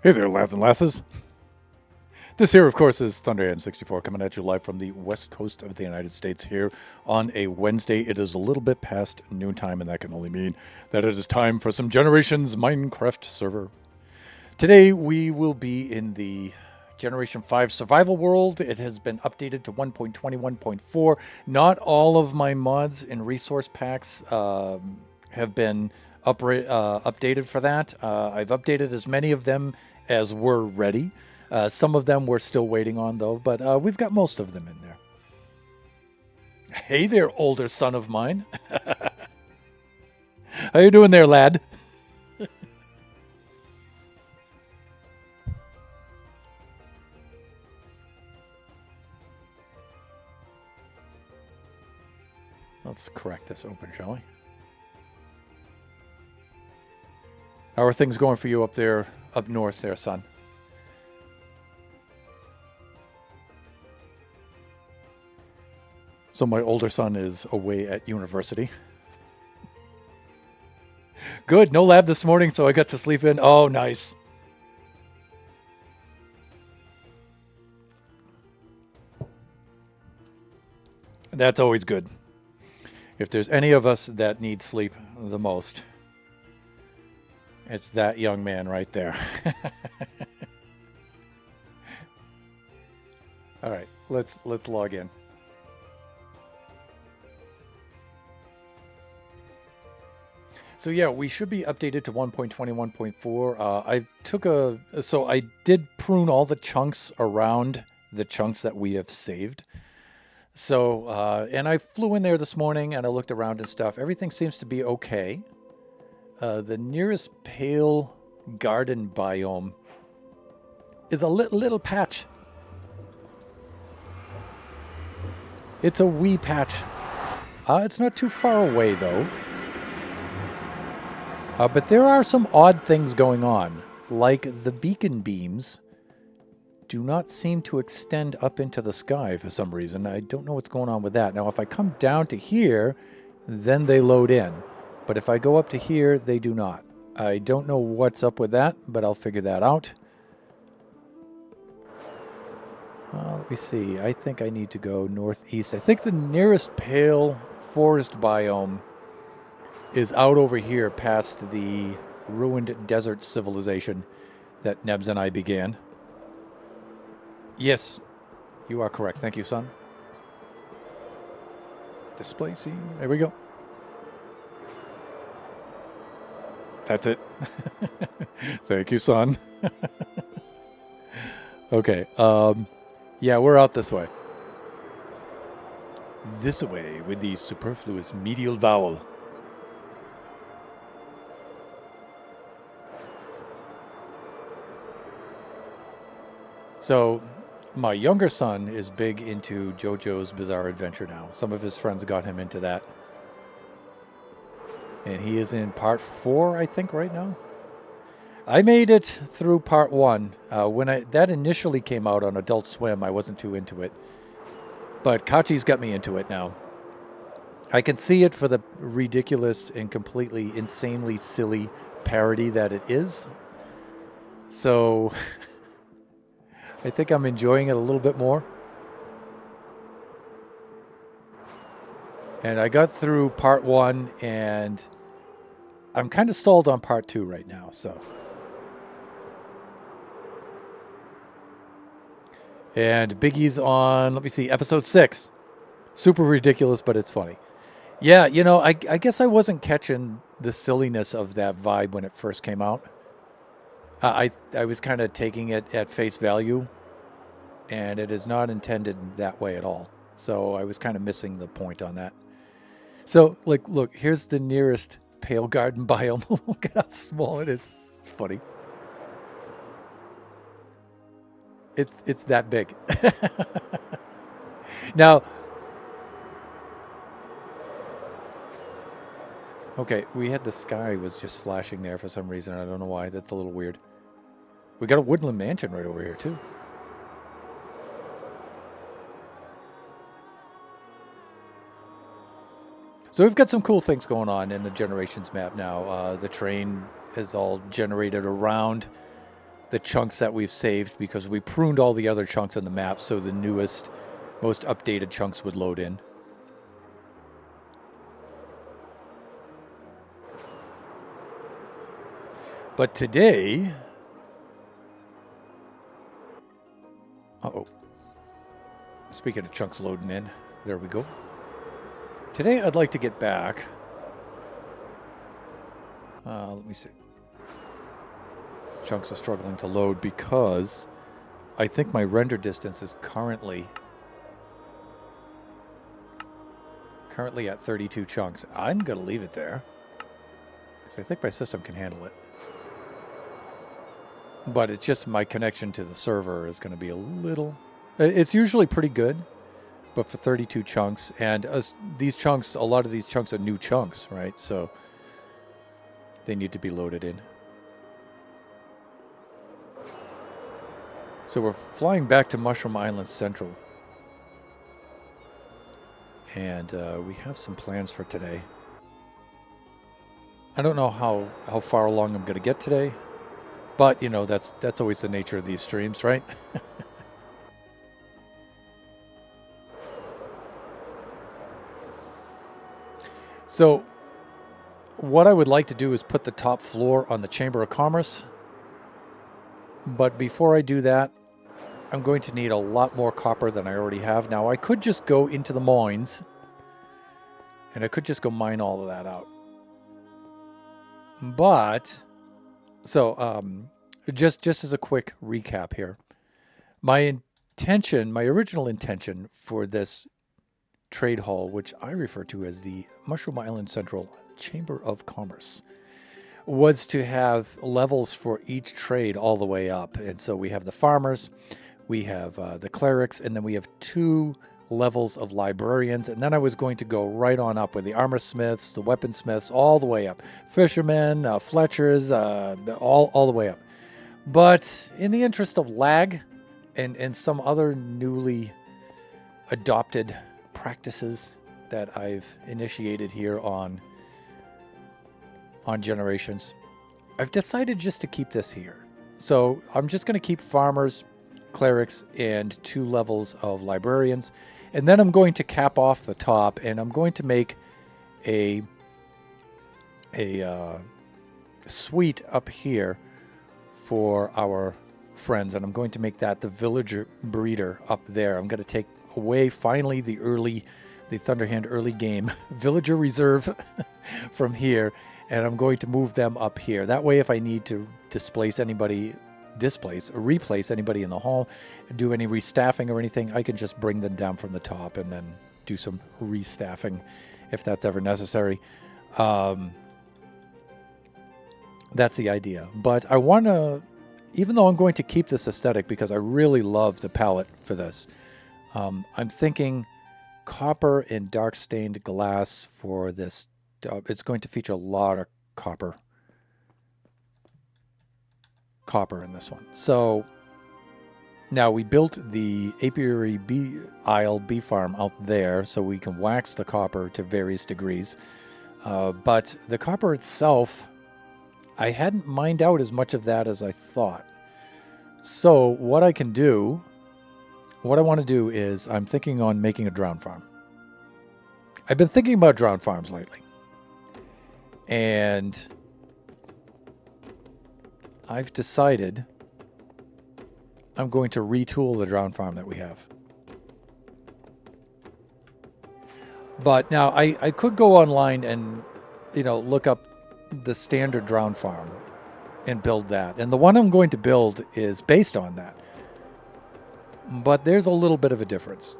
Hey there, lads and lasses. This here, of course, is Thunderhand 64 coming at you live from the west coast of the United States here on a Wednesday. It is a little bit past noontime, and that can only mean that it is time for some Generations Minecraft server. Today, we will be in the Generation 5 survival world. It has been updated to 1.21.4. Not all of my mods and resource packs have been updated for that. I've updated as many of them as were ready. Some of them we're still waiting on, though, but we've got most of them in there. Hey there, older son of mine. How you doing there, lad? Let's crack this open, shall we? How are things going for you up there, up north there, son? So my older son is away at university. Good, no lab this morning, so I got to sleep in. Oh, nice. That's always good. If there's any of us that need sleep the most, it's that young man right there. All right, let's log in. So yeah, we should be updated to 1.21.4. I did prune all the chunks around the chunks that we have saved. So, and I flew in there this morning and I looked around and stuff. Everything seems to be okay. The nearest pale garden biome is a little patch. It's a wee patch. It's not too far away though. But there are some odd things going on, like the beacon beams do not seem to extend up into the sky for some reason. I don't know what's going on with that. Now, if I come down to here, then they load in. But if I go up to here, they do not. I don't know what's up with that, but I'll figure that out. Let me see. I think I need to go northeast. I think the nearest pale forest biome is out over here past the ruined desert civilization that Nebs and I began. Yes, you are correct. Thank you, son. Display scene. There we go. That's it. Thank you, son. Okay. Yeah, we're out this way. This way with the superfluous medial vowel. So, my younger son is big into JoJo's Bizarre Adventure now. Some of his friends got him into that. And he is in part 4, I think, right now. I made it through part 1. When that initially came out on Adult Swim, I wasn't too into it. But Kachi's got me into it now. I can see it for the ridiculous and completely insanely silly parody that it is. So I think I'm enjoying it a little bit more. And I got through part 1 and I'm kind of stalled on part 2 right now, so. And Biggie's on, let me see, episode 6. Super ridiculous, but it's funny. Yeah, you know, I guess I wasn't catching the silliness of that vibe when it first came out. I was kind of taking it at face value, and it is not intended that way at all. So I was kind of missing the point on that. So, like, look, here's the nearest pale garden biome. Look at how small it is. It's funny. It's that big. Now, okay, we had the sky was just flashing there for some reason. I don't know why. That's a little weird. We got a woodland mansion right over here, too. So we've got some cool things going on in the Generations map now. The train is all generated around the chunks that we've saved because we pruned all the other chunks on the map so the newest, most updated chunks would load in. But today, speaking of chunks loading in, there we go. Today I'd like to get back, let me see. Chunks are struggling to load because I think my render distance is currently at 32 chunks. I'm going to leave it there because I think my system can handle it. But it's just my connection to the server is going to be a little... It's usually pretty good, but for 32 chunks, and these chunks, a lot of these chunks are new chunks, right? So they need to be loaded in. So we're flying back to Mushroom Island Central. And we have some plans for today. I don't know how far along I'm going to get today. But, you know, that's always the nature of these streams, right? So, what I would like to do is put the top floor on the Chamber of Commerce. But before I do that, I'm going to need a lot more copper than I already have. Now, I could just go into the mines, and I could just go mine all of that out. But... So, just as a quick recap here, my original intention for this trade hall, which I refer to as the Mushroom Island Central Chamber of Commerce, was to have levels for each trade all the way up. And so we have the farmers, we have the clerics, and then we have 2 levels of librarians, and then I was going to go right on up with the armor smiths, the weaponsmiths, all the way up. Fishermen, fletchers, all the way up. But in the interest of lag and some other newly adopted practices that I've initiated here on Generations, I've decided just to keep this here. So I'm just going to keep farmers, clerics, and 2 levels of librarians. And then I'm going to cap off the top, and I'm going to make a suite up here for our friends, and I'm going to make that the villager breeder up there. I'm going to take away finally the Thunderhand early game villager reserve from here, and I'm going to move them up here. That way, if I need to replace anybody in the hall, do any restaffing or anything, I can just bring them down from the top and then do some restaffing if that's ever necessary. That's the idea. But I want to, even though I'm going to keep this aesthetic because I really love the palette for this, I'm thinking copper and dark stained glass for this. It's going to feature a lot of copper in this one. So now we built the apiary bee farm out there so we can wax the copper to various degrees. But the copper itself, I hadn't mined out as much of that as I thought. So what I want to do is I'm thinking on making a drown farm. I've been thinking about drown farms lately. And I've decided I'm going to retool the drown farm that we have. But now I could go online and, look up the standard drown farm and build that. And the one I'm going to build is based on that. But there's a little bit of a difference.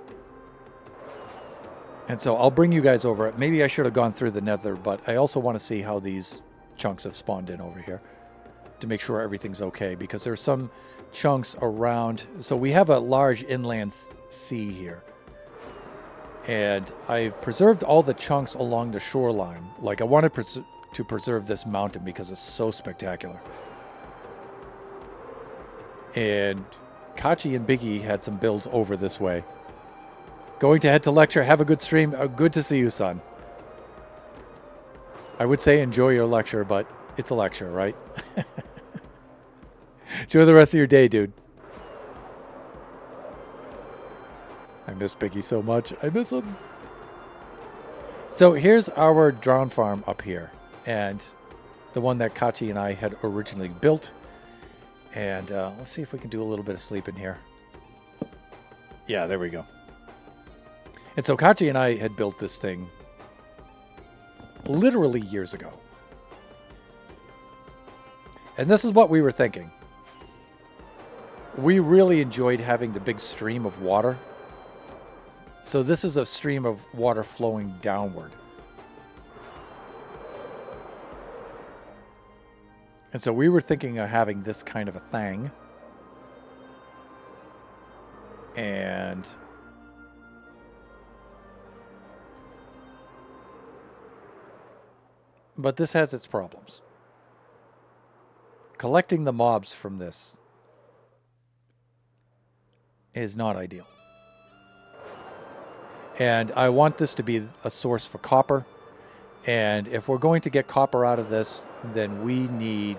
And so I'll bring you guys over it. Maybe I should have gone through the nether, but I also want to see how these chunks have spawned in over here to make sure everything's okay, because there's some chunks around. So we have a large inland sea here. And I've preserved all the chunks along the shoreline. Like, I wanted to preserve this mountain because it's so spectacular. And Kachi and Biggie had some builds over this way. Going to head to lecture. Have a good stream. Good to see you, son. I would say enjoy your lecture, but it's a lecture, right? Enjoy the rest of your day, dude. I miss Biggie so much. I miss him. So here's our drone farm up here, and the one that Kachi and I had originally built. And let's see if we can do a little bit of sleep in here. Yeah, there we go. And so Kachi and I had built this thing literally years ago. And this is what we were thinking. We really enjoyed having the big stream of water. So this is a stream of water flowing downward. And so we were thinking of having this kind of a thing. And but this has its problems. Collecting the mobs from this is not ideal. And I want this to be a source for copper. And if we're going to get copper out of this, then we need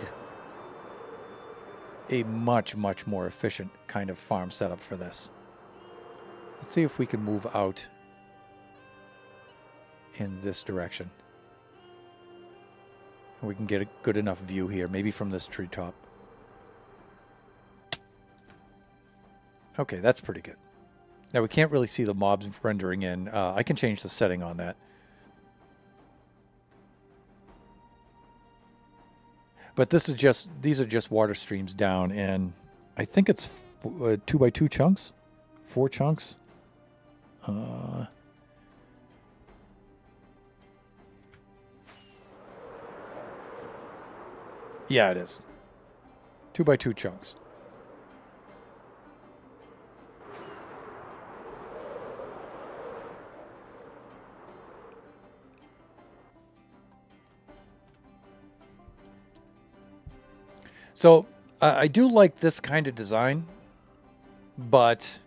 a much, much more efficient kind of farm setup for this. Let's see if we can move out in this direction. And we can get a good enough view here, maybe from this treetop. Okay, that's pretty good. Now we can't really see the mobs rendering in. I can change the setting on that. But this is just, these are just water streams down, and I think it's 2x2 chunks, 4 chunks. Yeah, it is 2x2 chunks. So I do like this kind of design, but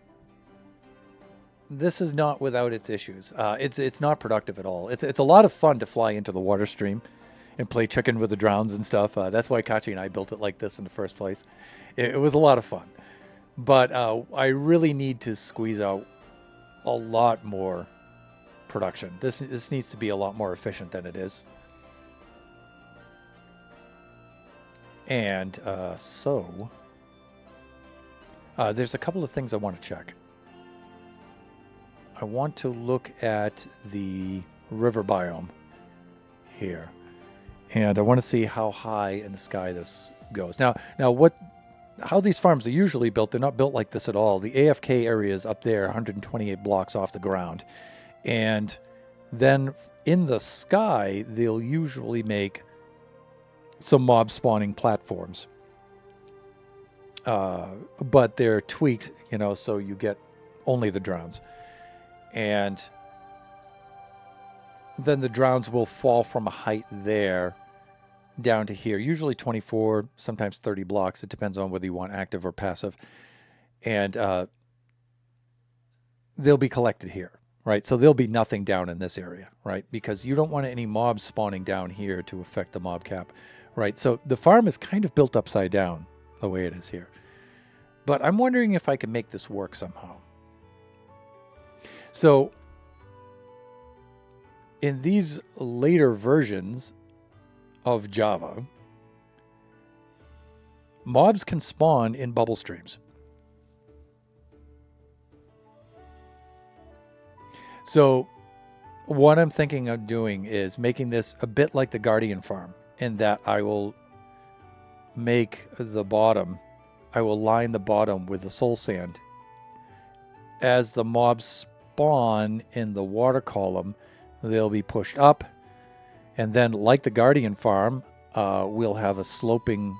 this is not without its issues. It's not productive at all. It's a lot of fun to fly into the water stream and play chicken with the drowns and stuff. That's why Kachi and I built it like this in the first place. It was a lot of fun, but I really need to squeeze out a lot more production. This needs to be a lot more efficient than it is. And so there's a couple of things I want to check. I want to look at the river biome here. And I want to see how high in the sky this goes. Now how these farms are usually built, they're not built like this at all. The AFK area is up there, 128 blocks off the ground. And then in the sky, they'll usually make some mob spawning platforms. But they're tweaked, so you get only the drowns. And then the drowns will fall from a height there down to here, usually 24, sometimes 30 blocks. It depends on whether you want active or passive. And they'll be collected here, right? So there'll be nothing down in this area, right? Because you don't want any mobs spawning down here to affect the mob cap, right? So the farm is kind of built upside down the way it is here. But I'm wondering if I can make this work somehow. So in these later versions of Java, mobs can spawn in bubble streams. So what I'm thinking of doing is making this a bit like the Guardian farm, in that I will make the bottom, I will line the bottom with the soul sand. As the mobs spawn in the water column, they'll be pushed up, and then like the Guardian farm, we'll have a sloping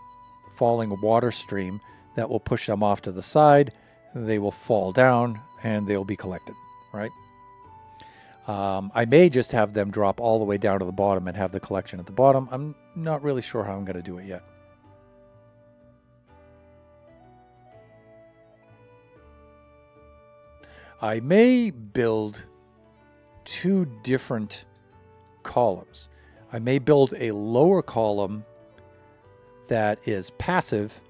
falling water stream that will push them off to the side. They will fall down and they'll be collected, right? I may just have them drop all the way down to the bottom and have the collection at the bottom. I'm not really sure how I'm going to do it yet. I may build 2 different columns. I may build a lower column that is passive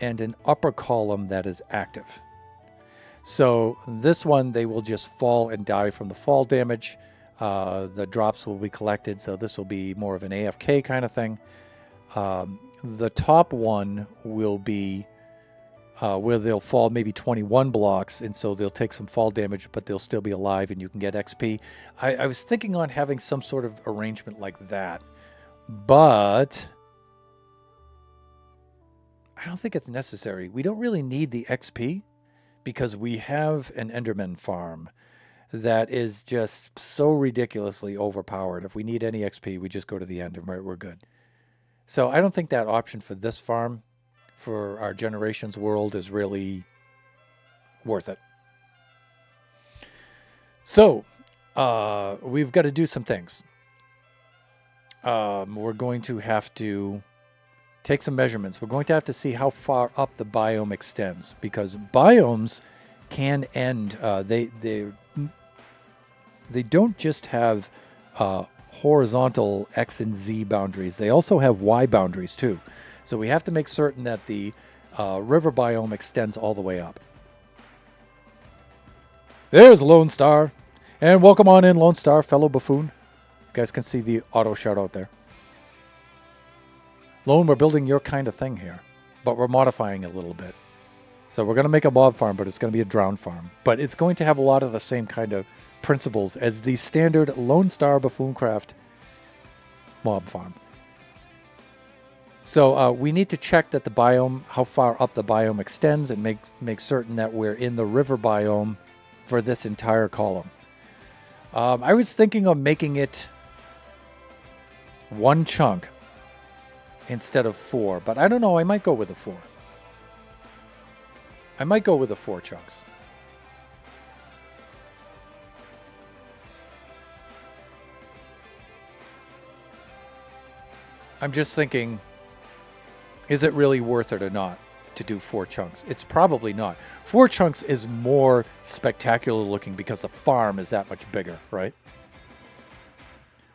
and an upper column that is active. So this one, they will just fall and die from the fall damage. The drops will be collected, so this will be more of an AFK kind of thing. The top one will be where they'll fall maybe 21 blocks, and so they'll take some fall damage, but they'll still be alive, and you can get XP. I was thinking on having some sort of arrangement like that, but I don't think it's necessary. We don't really need the XP because we have an Enderman farm that is just so ridiculously overpowered. If we need any XP, we just go to the end and we're good. So I don't think that option for this farm, for our Generations world, is really worth it. So we've got to do some things. We're going to have to take some measurements. We're going to have to see how far up the biome extends, because biomes can end. They don't just have horizontal X and Z boundaries. They also have Y boundaries too. So we have to make certain that the river biome extends all the way up. There's Lone Star. And welcome on in, Lone Star, fellow buffoon. You guys can see the auto shout out there. Lone, we're building your kind of thing here, but we're modifying it a little bit. So we're going to make a mob farm, but it's going to be a drowned farm. But it's going to have a lot of the same kind of principles as the standard Lone Star Buffooncraft mob farm. So we need to check that the biome, how far up the biome extends, and make certain that we're in the river biome for this entire column. I was thinking of making it one chunk instead of 4, but I don't know, I might go with a 4. I might go with the 4 chunks. I'm just thinking, is it really worth it or not to do 4 chunks? It's probably not. 4 chunks is more spectacular looking because the farm is that much bigger, right?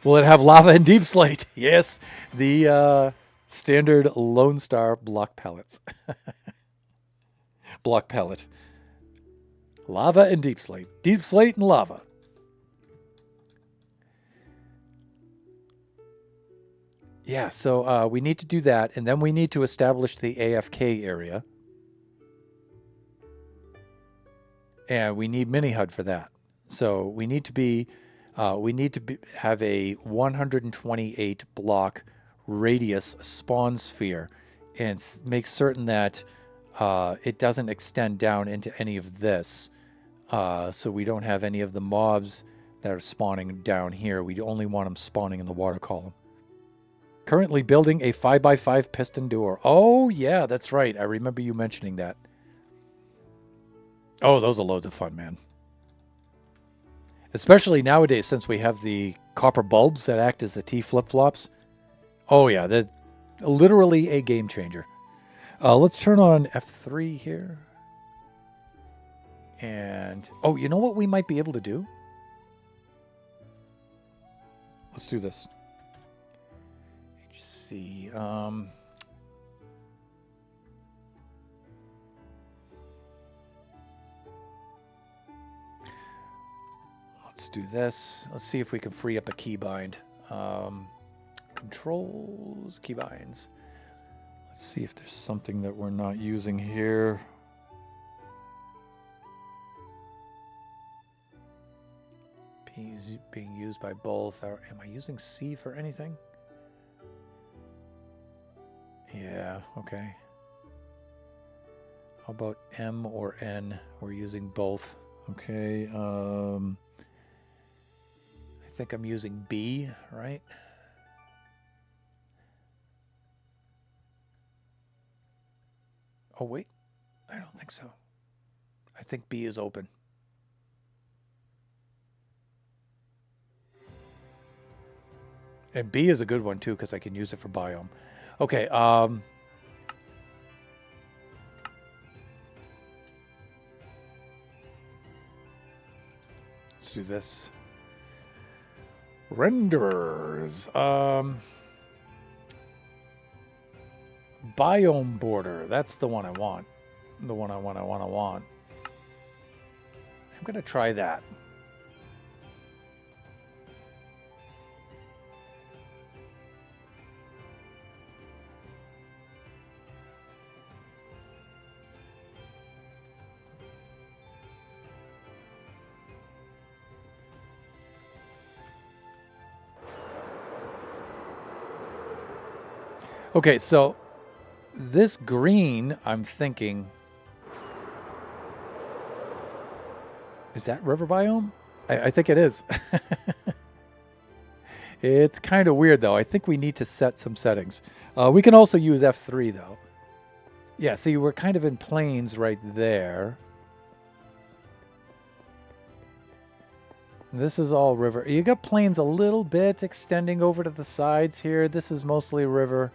Will it have lava and deep slate? Yes, the standard Lone Star block pellets. Block pellet. Lava and deep slate. Deep slate and lava. Yeah, so we need to do that, and then we need to establish the AFK area. And we need mini HUD for that. So we need to have a 128 block radius spawn sphere, and make certain that it doesn't extend down into any of this. So we don't have any of the mobs that are spawning down here. We only want them spawning in the water column. Currently building a 5x5 piston door. Oh, yeah, that's right. I remember you mentioning that. Oh, those are loads of fun, man. Especially nowadays, since we have the copper bulbs that act as the T flip-flops. Oh, yeah, they're literally a game changer. Let's turn on F3 here. And, oh, you know what we might be able to do? Let's do this. HC, let's do this. Let's see if we can free up a keybind. Controls, keybinds. Let's see if there's something that we're not using here. Being used by both. Am I using C for anything? Yeah, okay. How about M or N? We're using both. Okay. I think I'm using B, right? Oh, wait. I don't think so. I think B is open. And B is a good one, too, because I can use it for biome. Okay, let's do this. Renderers. biome border. That's the one I want. The one I want. I'm going to try that. Okay, so this green, I'm thinking, is that river biome? I think it is. It's kind of weird, though. I think we need to set some settings. We can also use F3, though. Yeah, see, we're kind of in plains right there. This is all river. You got plains a little bit extending over to the sides here. This is mostly river.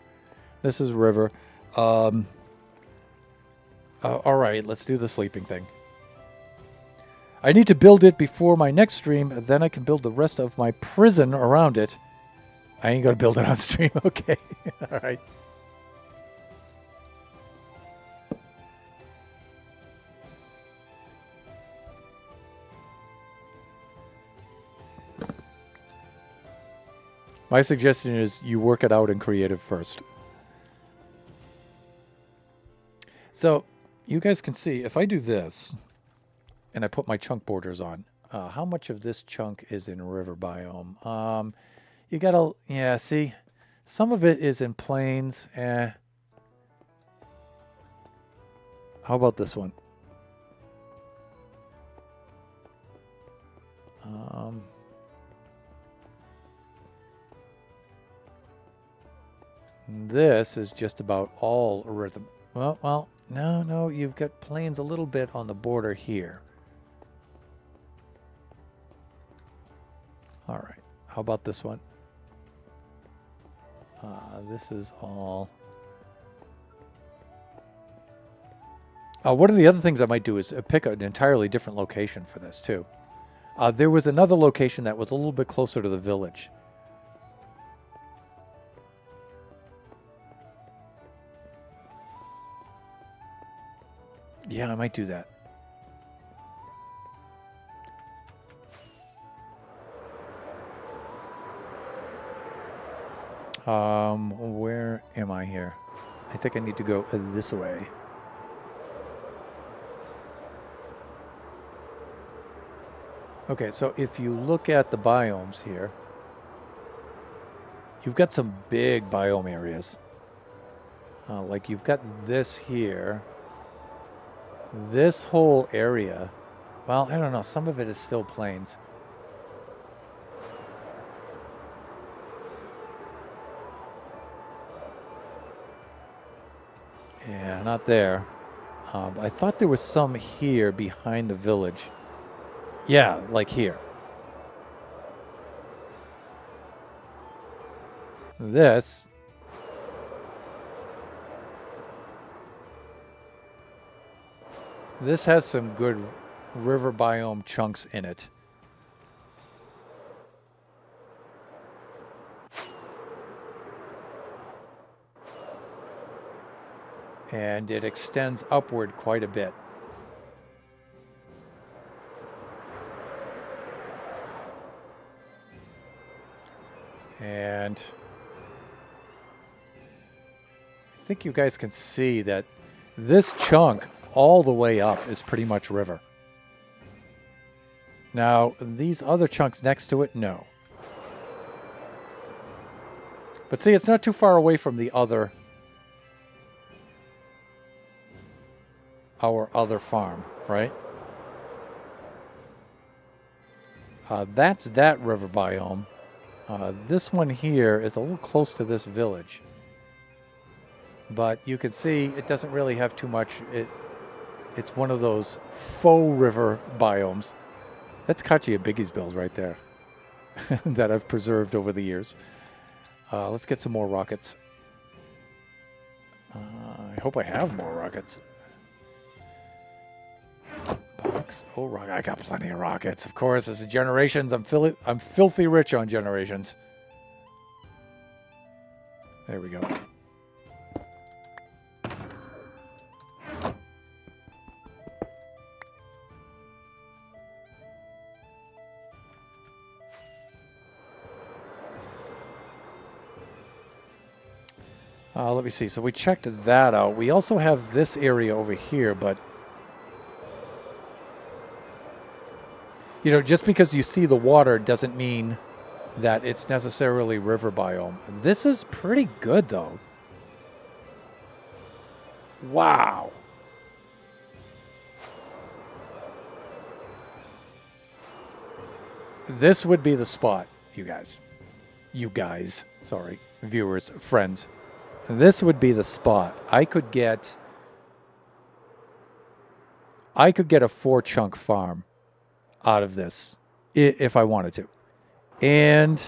This is river. All right, let's do the sleeping thing. I need to build it before my next stream, and then I can build the rest of my prison around it. I ain't gonna build it on stream. Okay, all right. My suggestion is you work it out in creative first. So you guys can see if I do this and I put my chunk borders on, how much of this chunk is in river biome? You gotta, yeah, see, some of it is in plains. How about this one? This is just about all rhythm. Well, no, you've got plains a little bit on the border here. All right, how about this one? This is all... one of the other things I might do is pick an entirely different location for this, too. There was another location that was a little bit closer to the village. Yeah, I might do that. Where am I here? I think I need to go this way. Okay, so if you look at the biomes here, you've got some big biome areas. Like you've got this here. This whole area, well, I don't know, some of it is still plains. Yeah, not there. I thought there was some here behind the village. Yeah, like here. This has some good river biome chunks in it. And it extends upward quite a bit. And I think you guys can see that this chunk all the way up is pretty much river. Now, these other chunks next to it, no. But see, it's not too far away from the other... our other farm, right? That's that river biome. This one here is a little close to this village. But you can see it doesn't really have too much. It's one of those faux river biomes. That's Kachi and Biggie's bills right there that I've preserved over the years. Let's get some more rockets. I hope I have more rockets. Box. Oh, rocket. I got plenty of rockets. Of course, this is Generations. I'm filthy rich on Generations. There we go. Let me see. So we checked that out. We also have this area over here, but you know, just because you see the water doesn't mean that it's necessarily river biome. This is pretty good, though. Wow. This would be the spot, you guys. You guys, sorry, viewers, friends. This would be the spot. I could get a 4-chunk farm out of this if I wanted to. And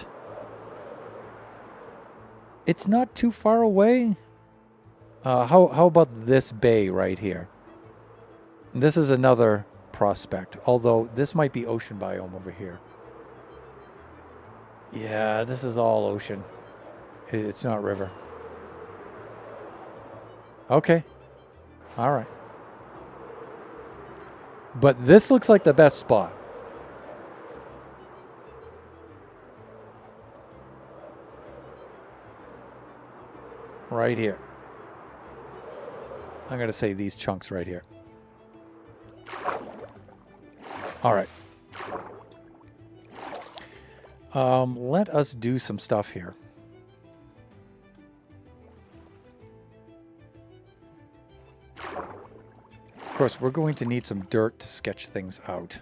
it's not too far away. How about this bay right here? This is another prospect, although this might be ocean biome over here. Yeah, this is all ocean. It's not river. Okay. All right. But this looks like the best spot. Right here. I'm going to say these chunks right here. All right. Let us do some stuff here. Of course, we're going to need some dirt to sketch things out.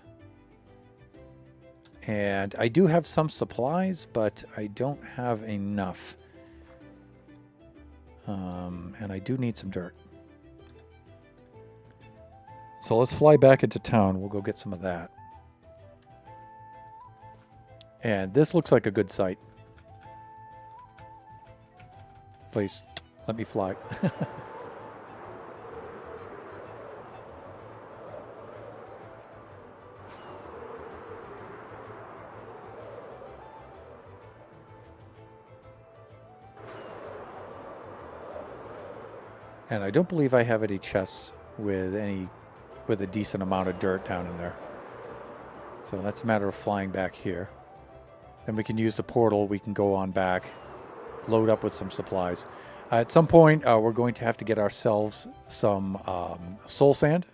And I do have some supplies, but I don't have enough. And I do need some dirt. So let's fly back into town. We'll go get some of that. And this looks like a good site. Please, let me fly. And I don't believe I have any chests with a decent amount of dirt down in there. So that's a matter of flying back here. Then we can use the portal. We can go on back, load up with some supplies. At some point, we're going to have to get ourselves some soul sand.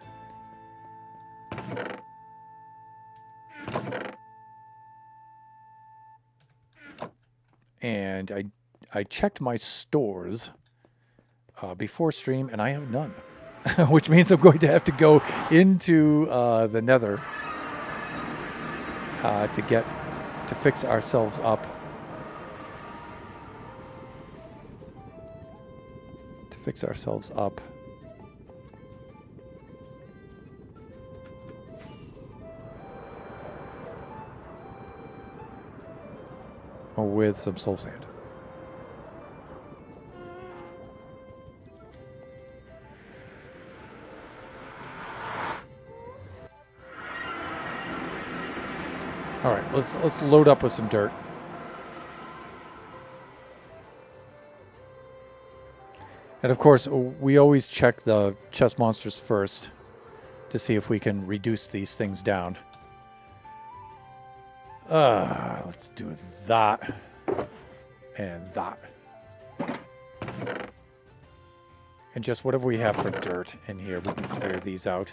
And I checked my stores before stream, and I have none. Which means I'm going to have to go into the nether to fix ourselves up. With some soul sand. All right, let's load up with some dirt. And of course, we always check the chest monsters first to see if we can reduce these things down. Let's do that and that. And just whatever we have for dirt in here, we can clear these out.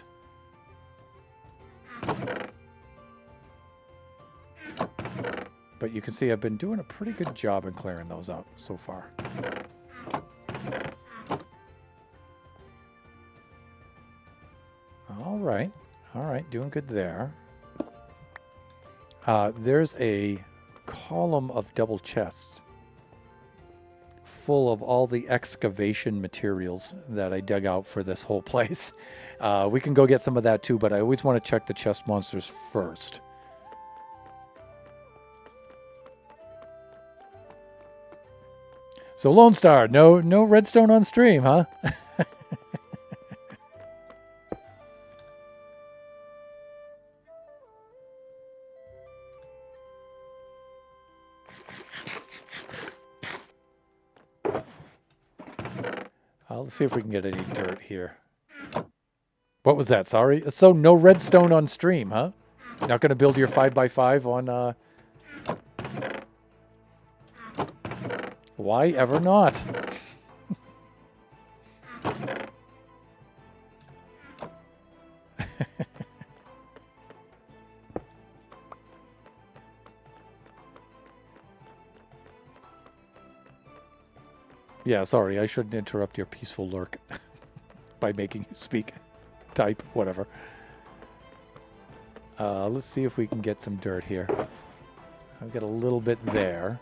But you can see I've been doing a pretty good job in clearing those out so far. All right, doing good there. There's a column of double chests full of all the excavation materials that I dug out for this whole place. We can go get some of that too, but I always want to check the chest monsters first. So Lone Star, no redstone on stream, huh? Let's see if we can get any dirt here. What was that? Sorry. So no redstone on stream, huh? You're not going to build your 5x5 on... Why ever not? Yeah, sorry, I shouldn't interrupt your peaceful lurk by making you speak, type, whatever. Let's see if we can get some dirt here. I've got a little bit there.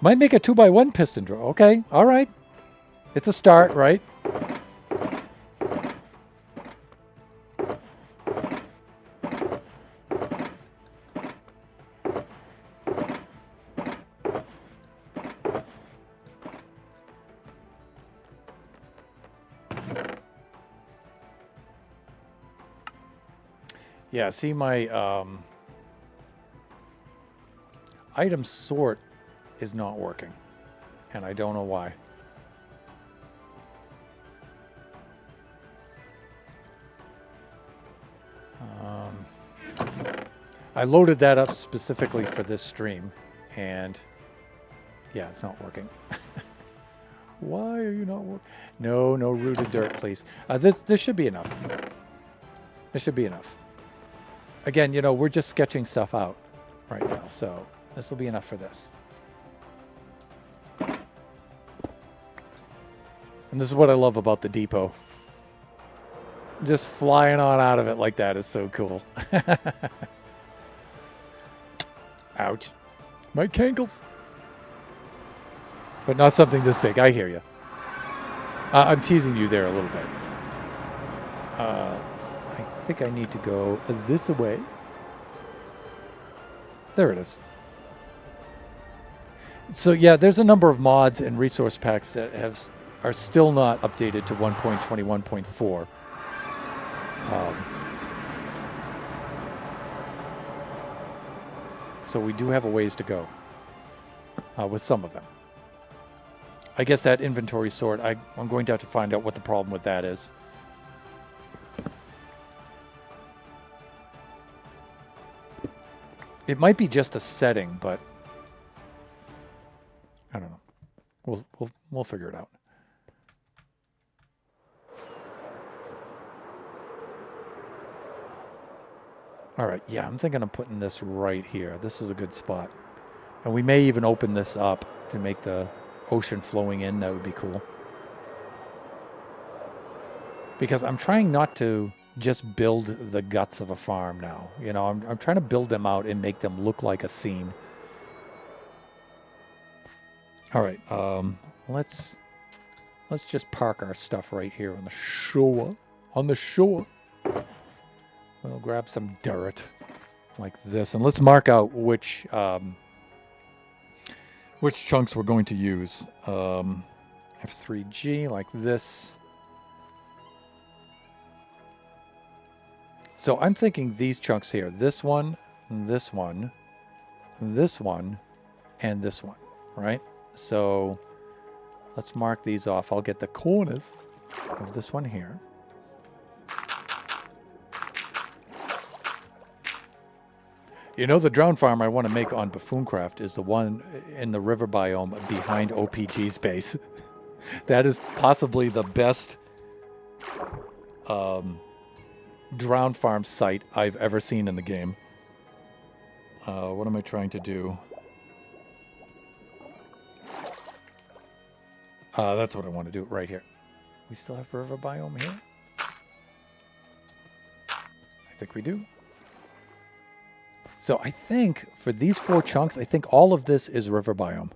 Might make a 2x1 piston drill. Okay, all right. It's a start, right? Yeah, see my item sort is not working, and I don't know why. I loaded that up specifically for this stream, and yeah, it's not working. Why are you not working? No, no rooted dirt, please. This should be enough. This should be enough. Again, you know, we're just sketching stuff out right now, so this will be enough for this. And this is what I love about the depot. Just flying on out of it like that is so cool. Ouch. My cankles. But not something this big. I hear you. I'm teasing you there a little bit. I think I need to go this way. There it is. So yeah, there's a number of mods and resource packs that are still not updated to 1.21.4. So we do have a ways to go with some of them. I guess that inventory sort, I'm going to have to find out what the problem with that is. It might be just a setting, but I don't know. We'll figure it out. All right, yeah, I'm thinking of putting this right here. This is a good spot. And we may even open this up to make the ocean flowing in. That would be cool. Because I'm trying not to just build the guts of a farm now. You know, I'm trying to build them out and make them look like a scene. All right, let's just park our stuff right here on the shore. On the shore. We'll grab some dirt like this, and let's mark out which chunks we're going to use. F3G like this. So I'm thinking these chunks here. This one, this one, this one, and this one, right? So let's mark these off. I'll get the corners of this one here. You know, the drone farm I want to make on Buffooncraft is the one in the river biome behind OPG's base. That is possibly the best drown farm site I've ever seen in the game. What am I trying to do? That's what I want to do right here. We still have river biome here? I think we do. So I think for these 4 chunks, I think all of this is river biome.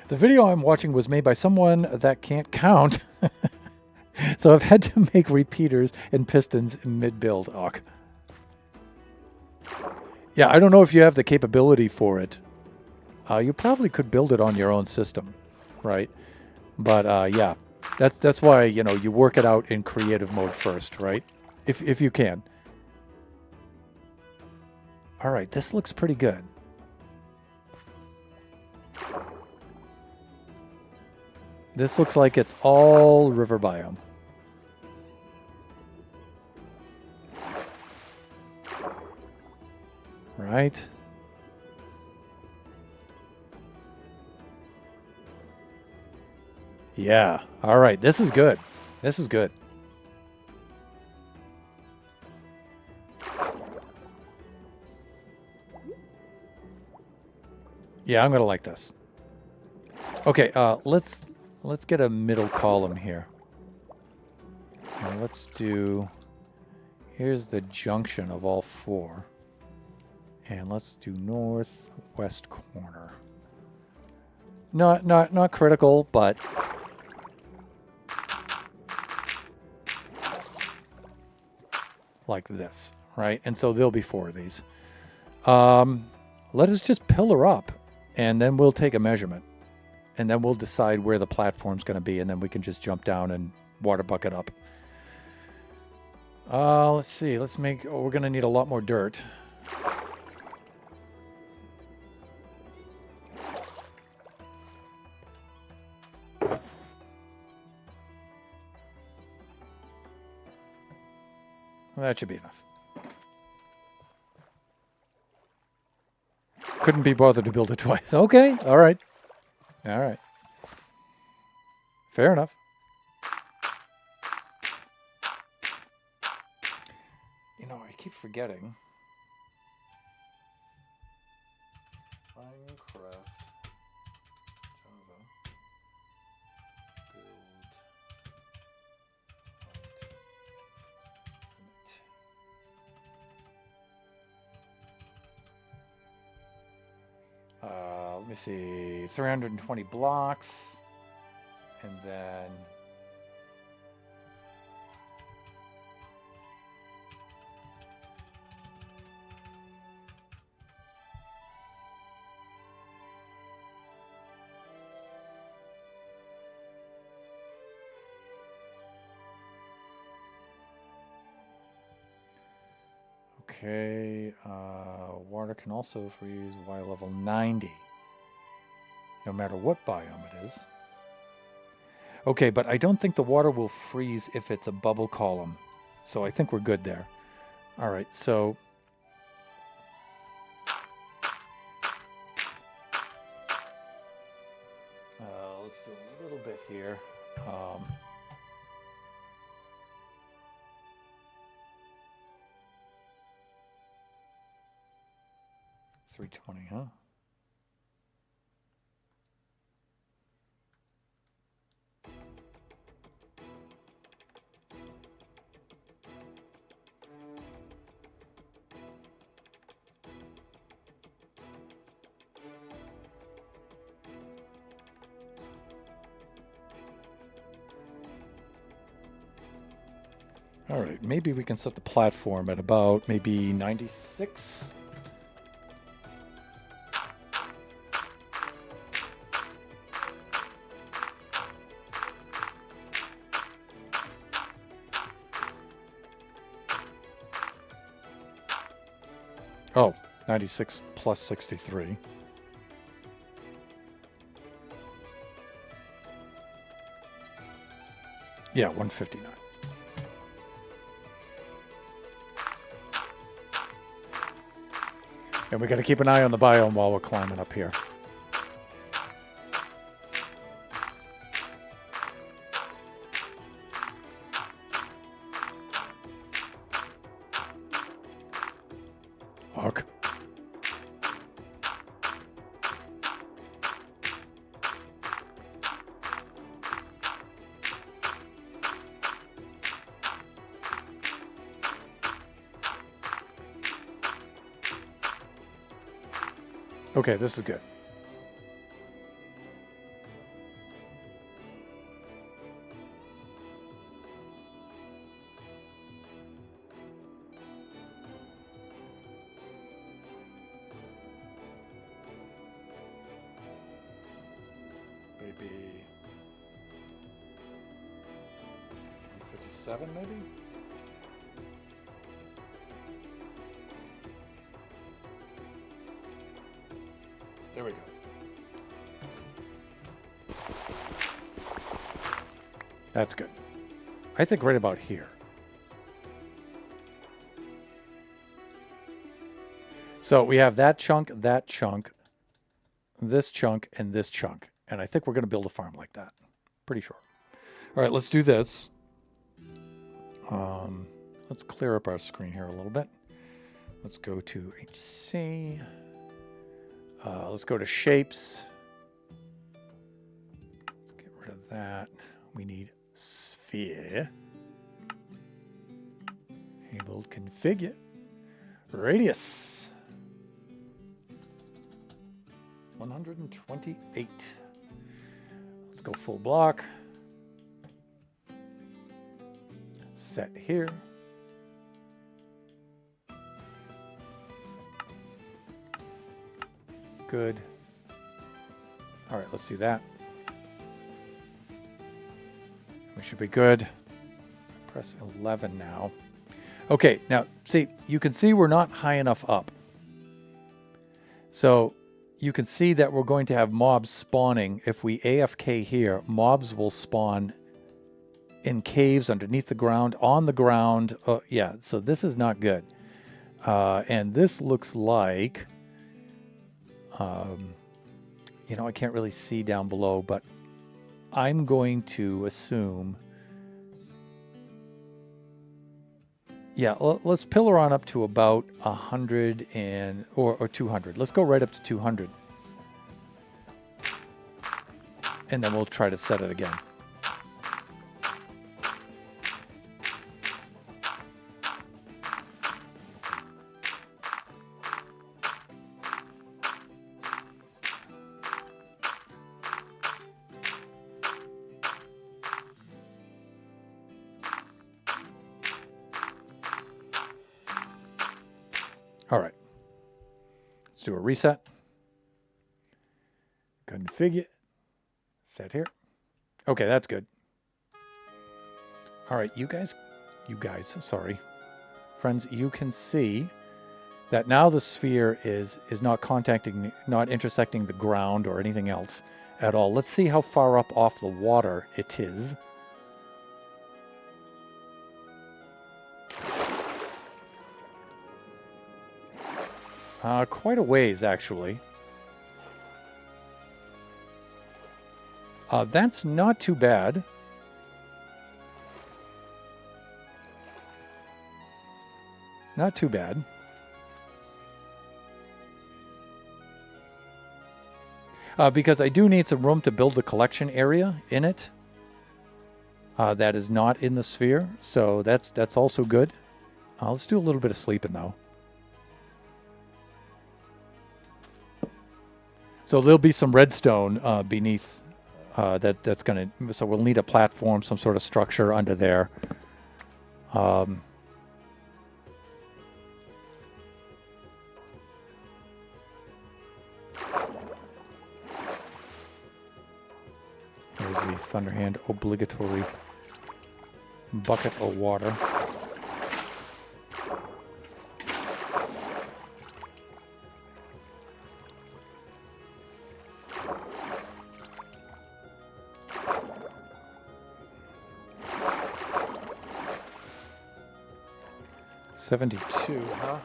The video I'm watching was made by someone that can't count. So I've had to make repeaters and pistons mid-build. Yeah, I don't know if you have the capability for it. You probably could build it on your own system, right? But yeah, that's why, you know, you work it out in creative mode first, right? If you can. All right, this looks pretty good. This looks like it's all river biome. Right? Yeah. All right. This is good. This is good. Yeah, I'm gonna like this. Okay, let's get a middle column here. And let's do. Here's the junction of all four, and let's do northwest corner. Not critical, but like this, right? And so there'll be four of these. Let us just pillar up, and then we'll take a measurement, and then we'll decide where the platform's going to be, and then we can just jump down and water bucket up. Let's see. Let's make. Oh, we're going to need a lot more dirt. Well, that should be enough. Couldn't be bothered to build it twice. Okay. All right. All right. Fair enough. You know, I keep forgetting. Minecraft Java build let me see, 320 blocks, and then okay, water can also freeze Y level 90, no matter what biome it is. Okay, but I don't think the water will freeze if it's a bubble column, so I think we're good there. All right, so let's do a little bit here. 320, huh? All right, maybe we can set the platform at about maybe 96. Oh, 96 plus 63. Yeah, 159. And we got to keep an eye on the biome while we're climbing up here. Fuck. Okay, this is good. Maybe 57, maybe? There we go. That's good. I think right about here. So we have that chunk, this chunk, and this chunk. And I think we're going to build a farm like that. Pretty sure. All right, let's do this. Let's clear up our screen here a little bit. Let's go to HC. Let's go to shapes. Let's get rid of that. We need sphere. Enabled configure. Radius. 128. Let's go full block. Set here. Good. All right, let's do that. We should be good. Press 11 now. Okay, now see, you can see we're not high enough up. So you can see that we're going to have mobs spawning. If we AFK here, mobs will spawn in caves underneath the ground, on the ground. Yeah, so this is not good. And this looks like, you know, I can't really see down below, but I'm going to assume, yeah, let's pillar on up to about 100 or 200. Let's go right up to 200. And then we'll try to set it again. All right, let's do a reset. Configure, set here. Okay, that's good. All right, you guys, sorry. Friends, you can see that now the sphere is not intersecting the ground or anything else at all. Let's see how far up off the water it is. Quite a ways, actually. That's not too bad. Not too bad. Because I do need some room to build the collection area in it. That is not in the sphere, so that's also good. Let's do a little bit of sleeping, though. So there'll be some redstone beneath that's going to... So we'll need a platform, some sort of structure under there. Here's the Thunderhand obligatory bucket of water. $72, huh?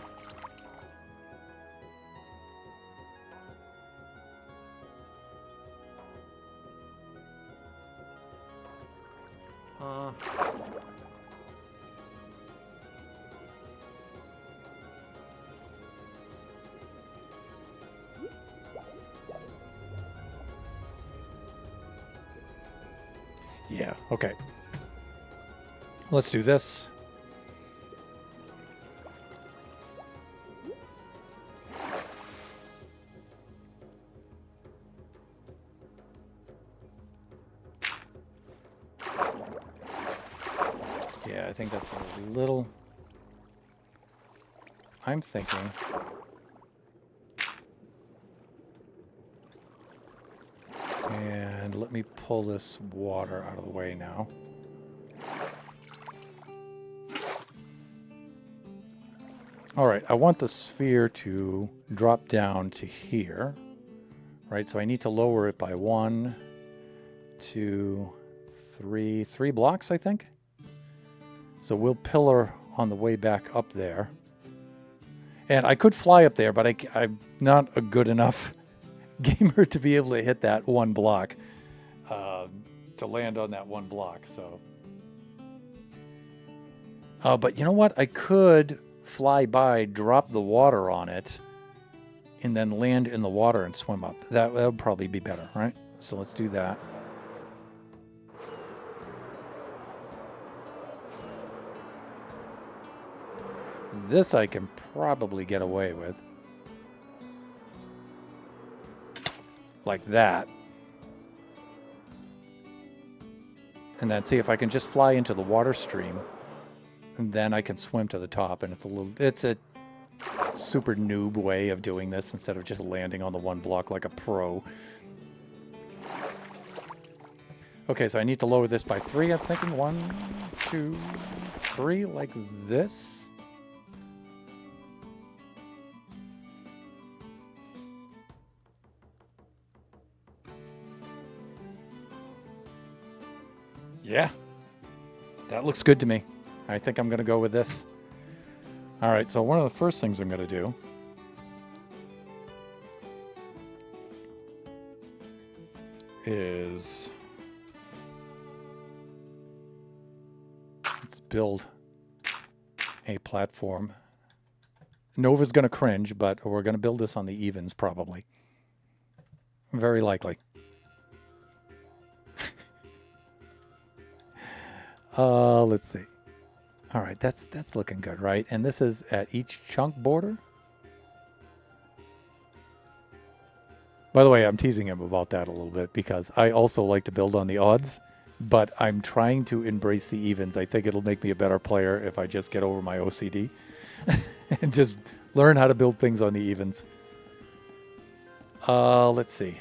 Yeah, okay. Let's do this. Yeah, I think that's a little... I'm thinking... And let me pull this water out of the way now. All right, I want the sphere to drop down to here, right? So I need to lower it by 1, 2, 3 blocks, I think. So we'll pillar on the way back up there. And I could fly up there, but I'm not a good enough gamer to be able to hit that 1 block, to land on that 1 block, so. But you know what? I could fly by, drop the water on it, and then land in the water and swim up. That would probably be better, right? So let's do that. This I can probably get away with. Like that. And then see if I can just fly into the water stream. And then I can swim to the top. And it's a super noob way of doing this instead of just landing on the one block like a pro. Okay, so I need to lower this by 3, I'm thinking. 1, 2, 3, like this. Yeah, that looks good to me. I think I'm going to go with this. All right, so one of the first things I'm going to do is let's build a platform. Nova's going to cringe, but we're going to build this on the evens probably. Very likely. Let's see. All right, that's looking good, right? And this is at each chunk border. By the way, I'm teasing him about that a little bit because I also like to build on the odds, but I'm trying to embrace the evens. I think it'll make me a better player if I just get over my OCD and just learn how to build things on the evens. Let's see.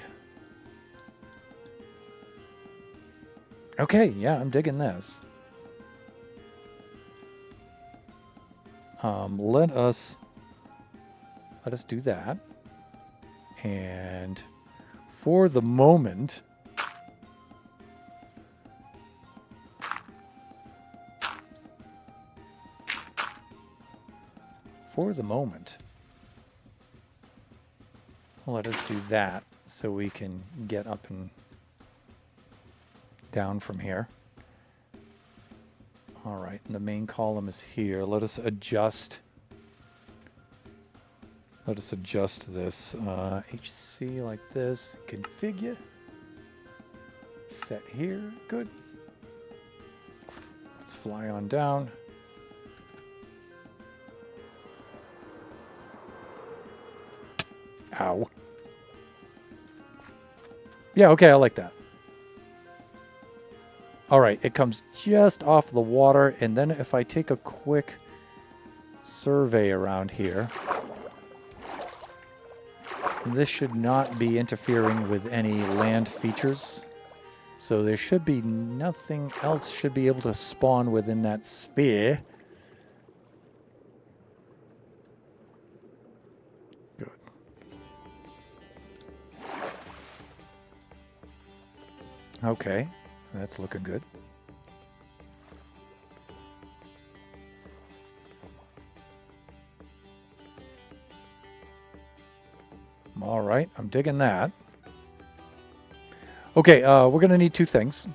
Okay, yeah, I'm digging this. Let us do that. And for the moment, let us do that so we can get up and down from here. All right, and the main column is here. Let us adjust this. HC like this. Configure. Set here. Good. Let's fly on down. Ow. Yeah, okay, I like that. All right, it comes just off the water, and then if I take a quick survey around here, this should not be interfering with any land features. So there should be nothing else should be able to spawn within that sphere. Good. Okay. That's looking good. All right, I'm digging that. Okay, we're going to need 2 things.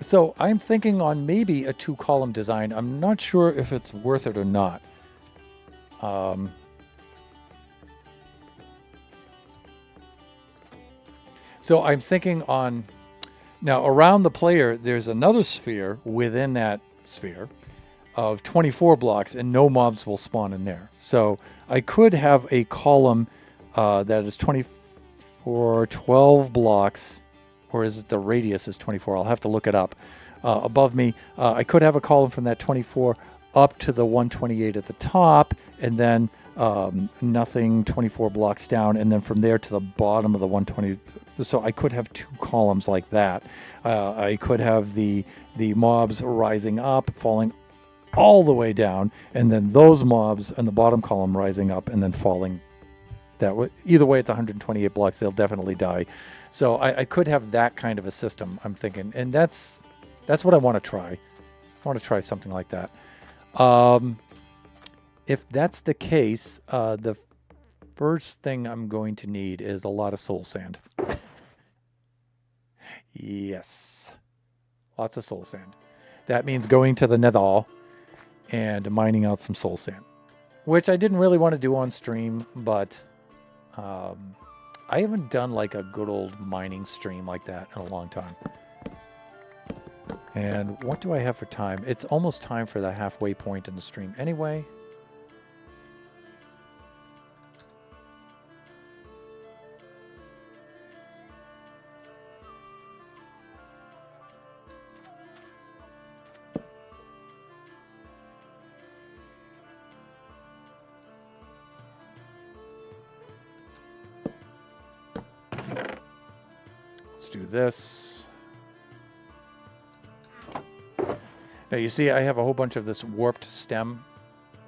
So I'm thinking on maybe a 2-column design. I'm not sure if it's worth it or not. So I'm thinking on... Now, around the player, there's another sphere within that sphere of 24 blocks, and no mobs will spawn in there. So I could have a column that is 24, 12 blocks, or is it the radius is 24? I'll have to look it up. Above me, I could have a column from that 24 up to the 128 at the top, and then nothing 24 blocks down, and then from there to the bottom of the 120. So I could have 2 columns like that. I could have the mobs rising up, falling all the way down, and then those mobs in the bottom column rising up and then falling that way. Either way, it's 128 blocks. They'll definitely die. So I could have that kind of a system, I'm thinking. And that's what I want to try. I want to try something like that. If that's the case, the first thing I'm going to need is a lot of soul sand. Yes. Lots of soul sand. That means going to the Nether and mining out some soul sand, which I didn't really want to do on stream, but I haven't done like a good old mining stream like that in a long time. And what do I have for time? It's almost time for the halfway point in the stream anyway. Let's do this. Now you see I have a whole bunch of this warped stem,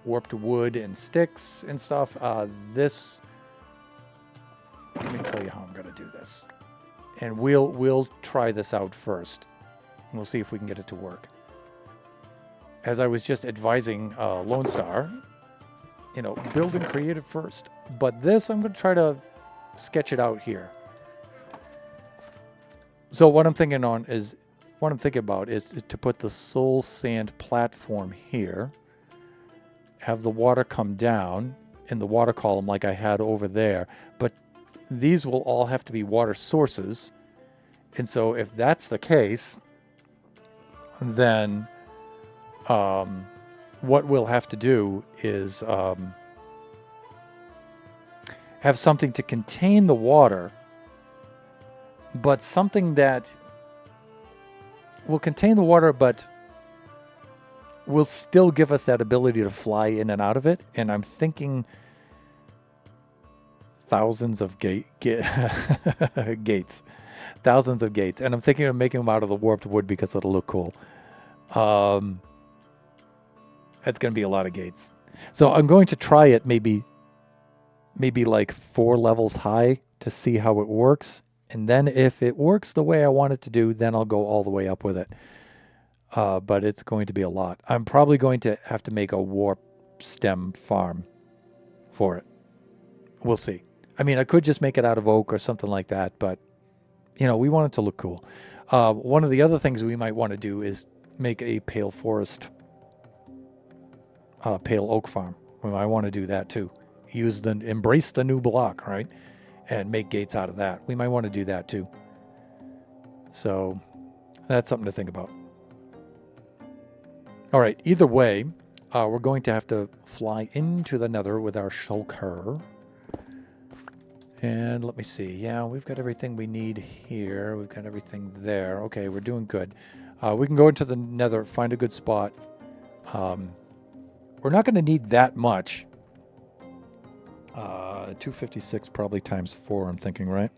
warped wood and sticks and stuff. Let me tell you how I'm going to do this. And we'll try this out first. And we'll see if we can get it to work. As I was just advising Lone Star, you know, build and create it first. But this, I'm going to try to sketch it out here. So what I'm thinking about is to put the soul sand platform here, have the water come down in the water column like I had over there, but these will all have to be water sources. And so if that's the case, then what we'll have to do is have something to contain the water, but something that will contain the water, but will still give us that ability to fly in and out of it. And I'm thinking thousands of gates. Thousands of gates. And I'm thinking of making them out of the warped wood because it'll look cool. That's going to be a lot of gates. So I'm going to try it maybe like 4 levels high to see how it works. And then if it works the way I want it to do, then I'll go all the way up with it. But it's going to be a lot. I'm probably going to have to make a warp stem farm for it. We'll see. I mean, I could just make it out of oak or something like that, but, you know, we want it to look cool. One of the other things we might want to do is make a pale forest, pale oak farm. I want to do that too. Embrace the new block, right? And make gates out of that. We might want to do that too. So that's something to think about. All right, either way, we're going to have to fly into the Nether with our shulker. And let me see. Yeah, we've got everything we need here. We've got everything there. Okay, we're doing good. We can go into the Nether, find a good spot. We're not going to need that much. 256 probably times 4, I'm thinking, right?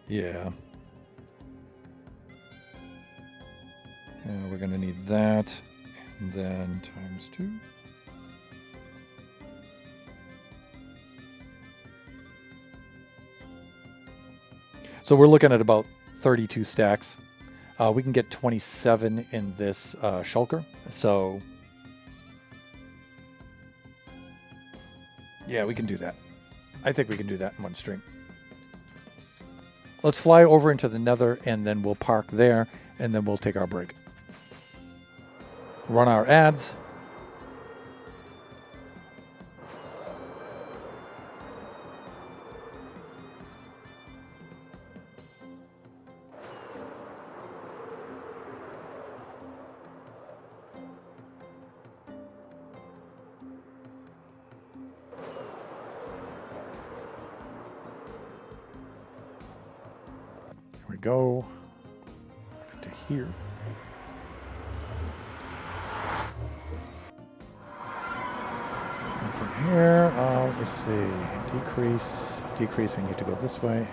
Yeah. And we're going to need that, and then times 2. So we're looking at about 32 stacks. We can get 27 in this shulker. So, yeah, we can do that. I think we can do that in one stream. Let's fly over into the Nether, and then we'll park there, and then we'll take our break. Run our ads. Here we go. To here. And from here, let me see. Decrease, we need to go this way.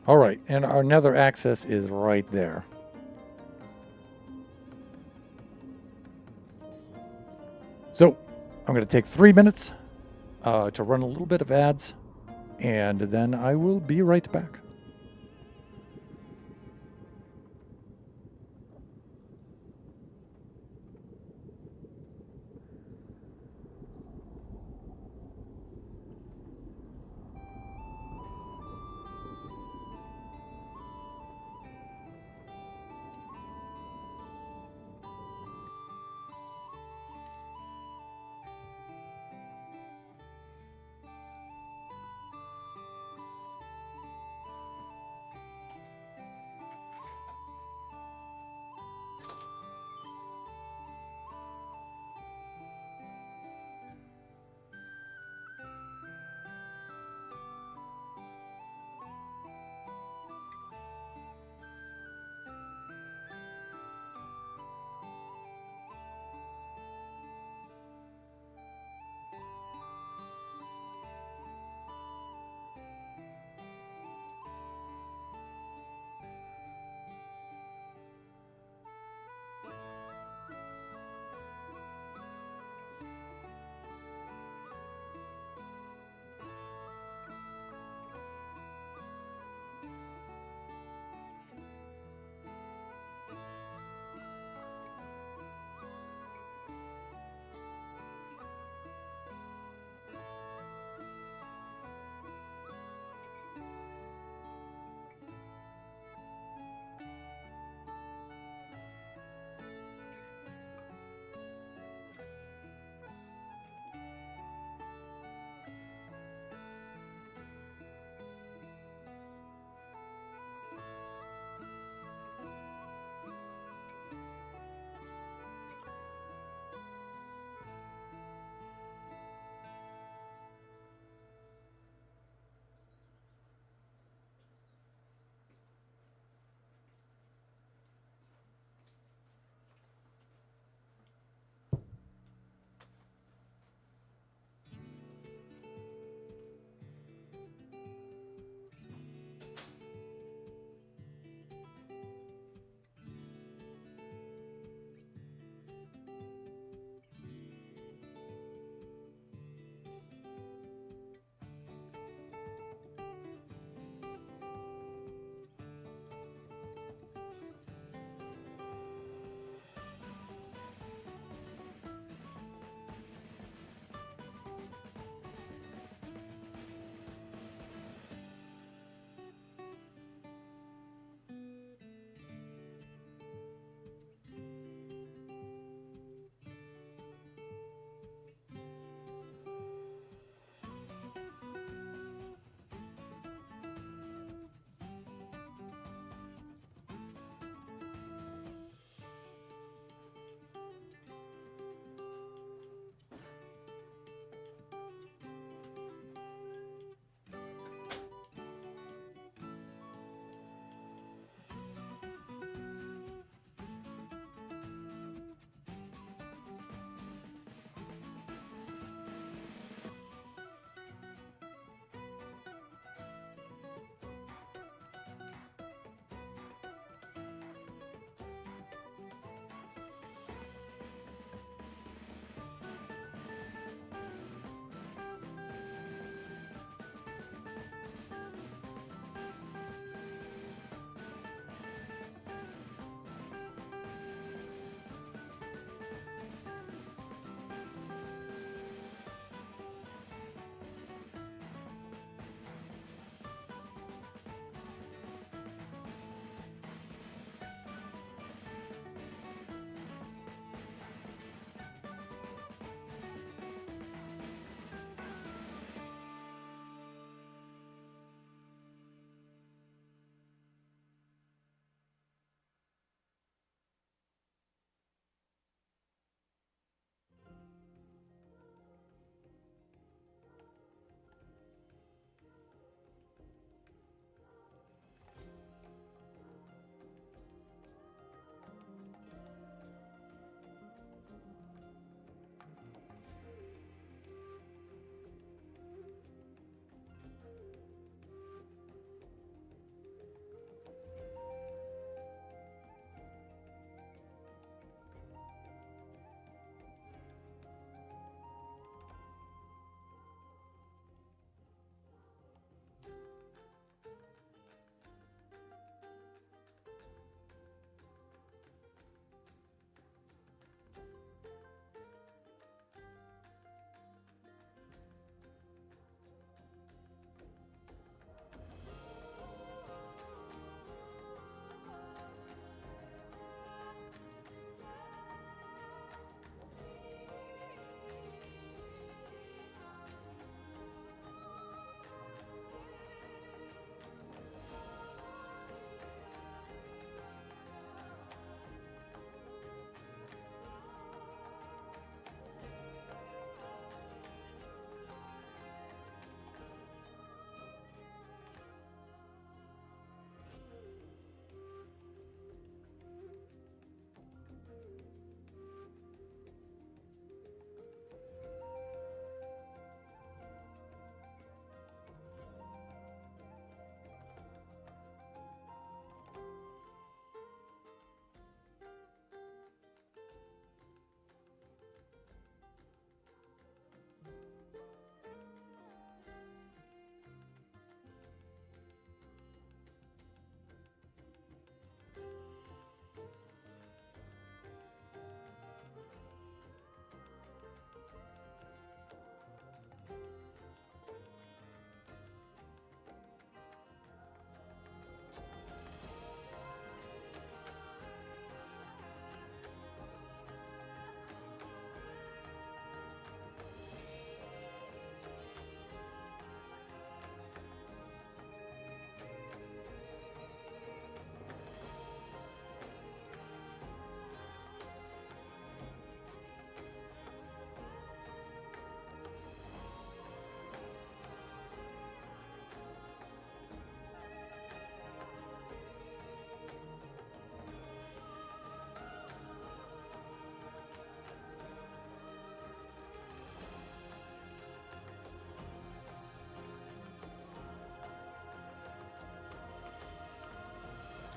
All right, and our Nether access is right there. So, I'm going to take 3 minutes to run a little bit of ads, and then I will be right back.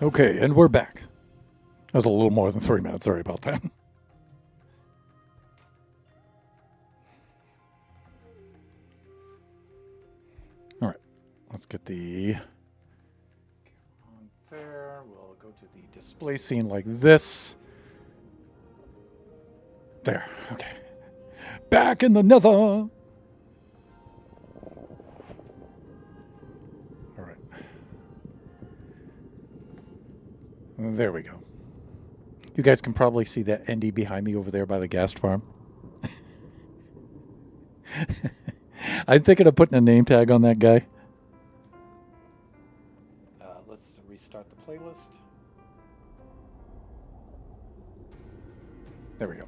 Okay, and we're back. That was a little more than 3 minutes. Sorry about that. All right, let's get the on there. We'll go to the display scene like this. There. Okay. Back in the nether. All right. There we go. You guys can probably see that ND behind me over there by the gas farm. I'm thinking of putting a name tag on that guy. Let's restart the playlist. There we go.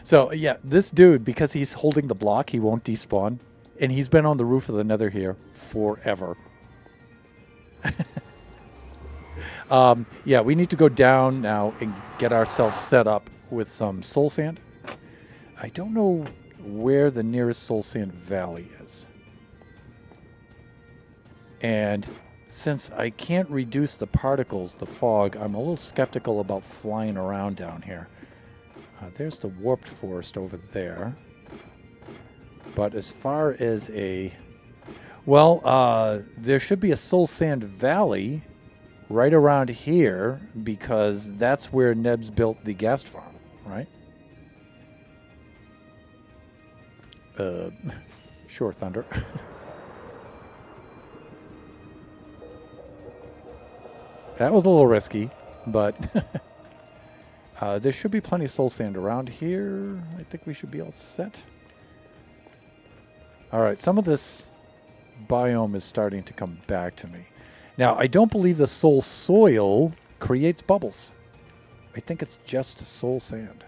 So, yeah, this dude, because he's holding the block, he won't despawn. And he's been on the roof of the nether here forever. Yeah, we need to go down now and get ourselves set up with some soul sand. I don't know where the nearest soul sand valley is. And since I can't reduce the particles, the fog, I'm a little skeptical about flying around down here. There's the warped forest over there. But as far as a... Well, there should be a soul sand valley right around here, because that's where Nebs built the ghast farm, right? Sure, Thunder. That was a little risky, but there should be plenty of soul sand around here. I think we should be all set. All right, some of this biome is starting to come back to me. Now, I don't believe the soul soil creates bubbles. I think it's just soul sand.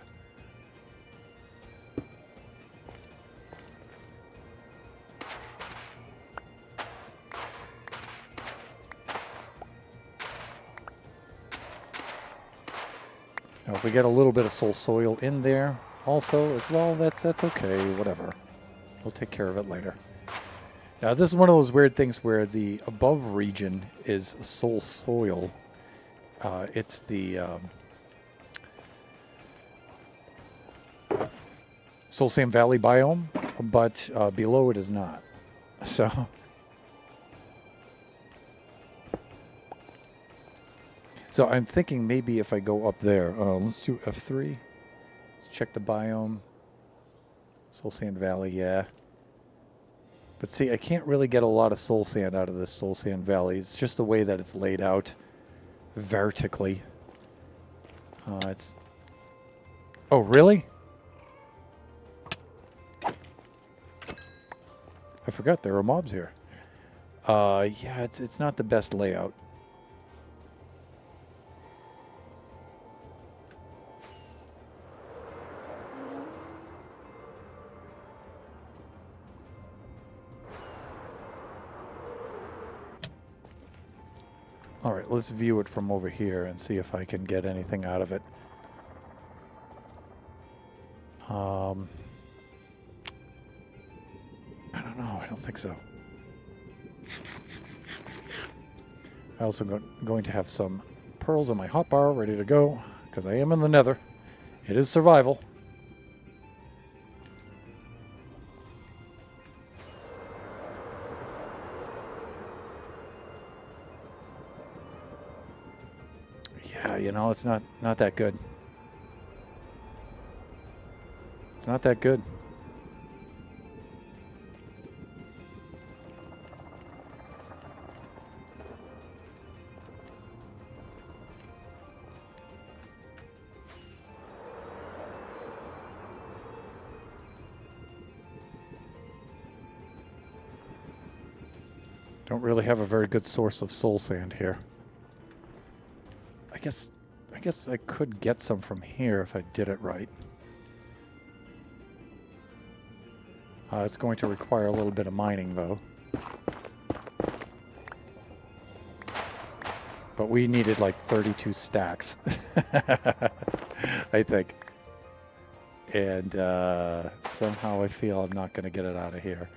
Now, if we get a little bit of soul soil in there also as well, that's okay, whatever. We'll take care of it later. Now, this is one of those weird things where the above region is soul soil. It's the Soul Sand Valley biome, but below it is not. So I'm thinking maybe if I go up there, let's do F3. Let's check the biome. Soul Sand Valley, yeah. But see, I can't really get a lot of soul sand out of this Soul Sand Valley. It's just the way that it's laid out vertically. It's... Oh, really? I forgot there are mobs here. Yeah, it's not the best layout. All right, let's view it from over here and see if I can get anything out of it. I don't know. I don't think so. I also going to have some pearls in my hotbar ready to go because I am in the nether. It is survival. Yeah, you know, it's not that good. It's not that good. Don't really have a very good source of soul sand here. I guess I could get some from here if I did it right. It's going to require a little bit of mining, though. But we needed like 32 stacks, I think. And somehow I feel I'm not going to get it out of here.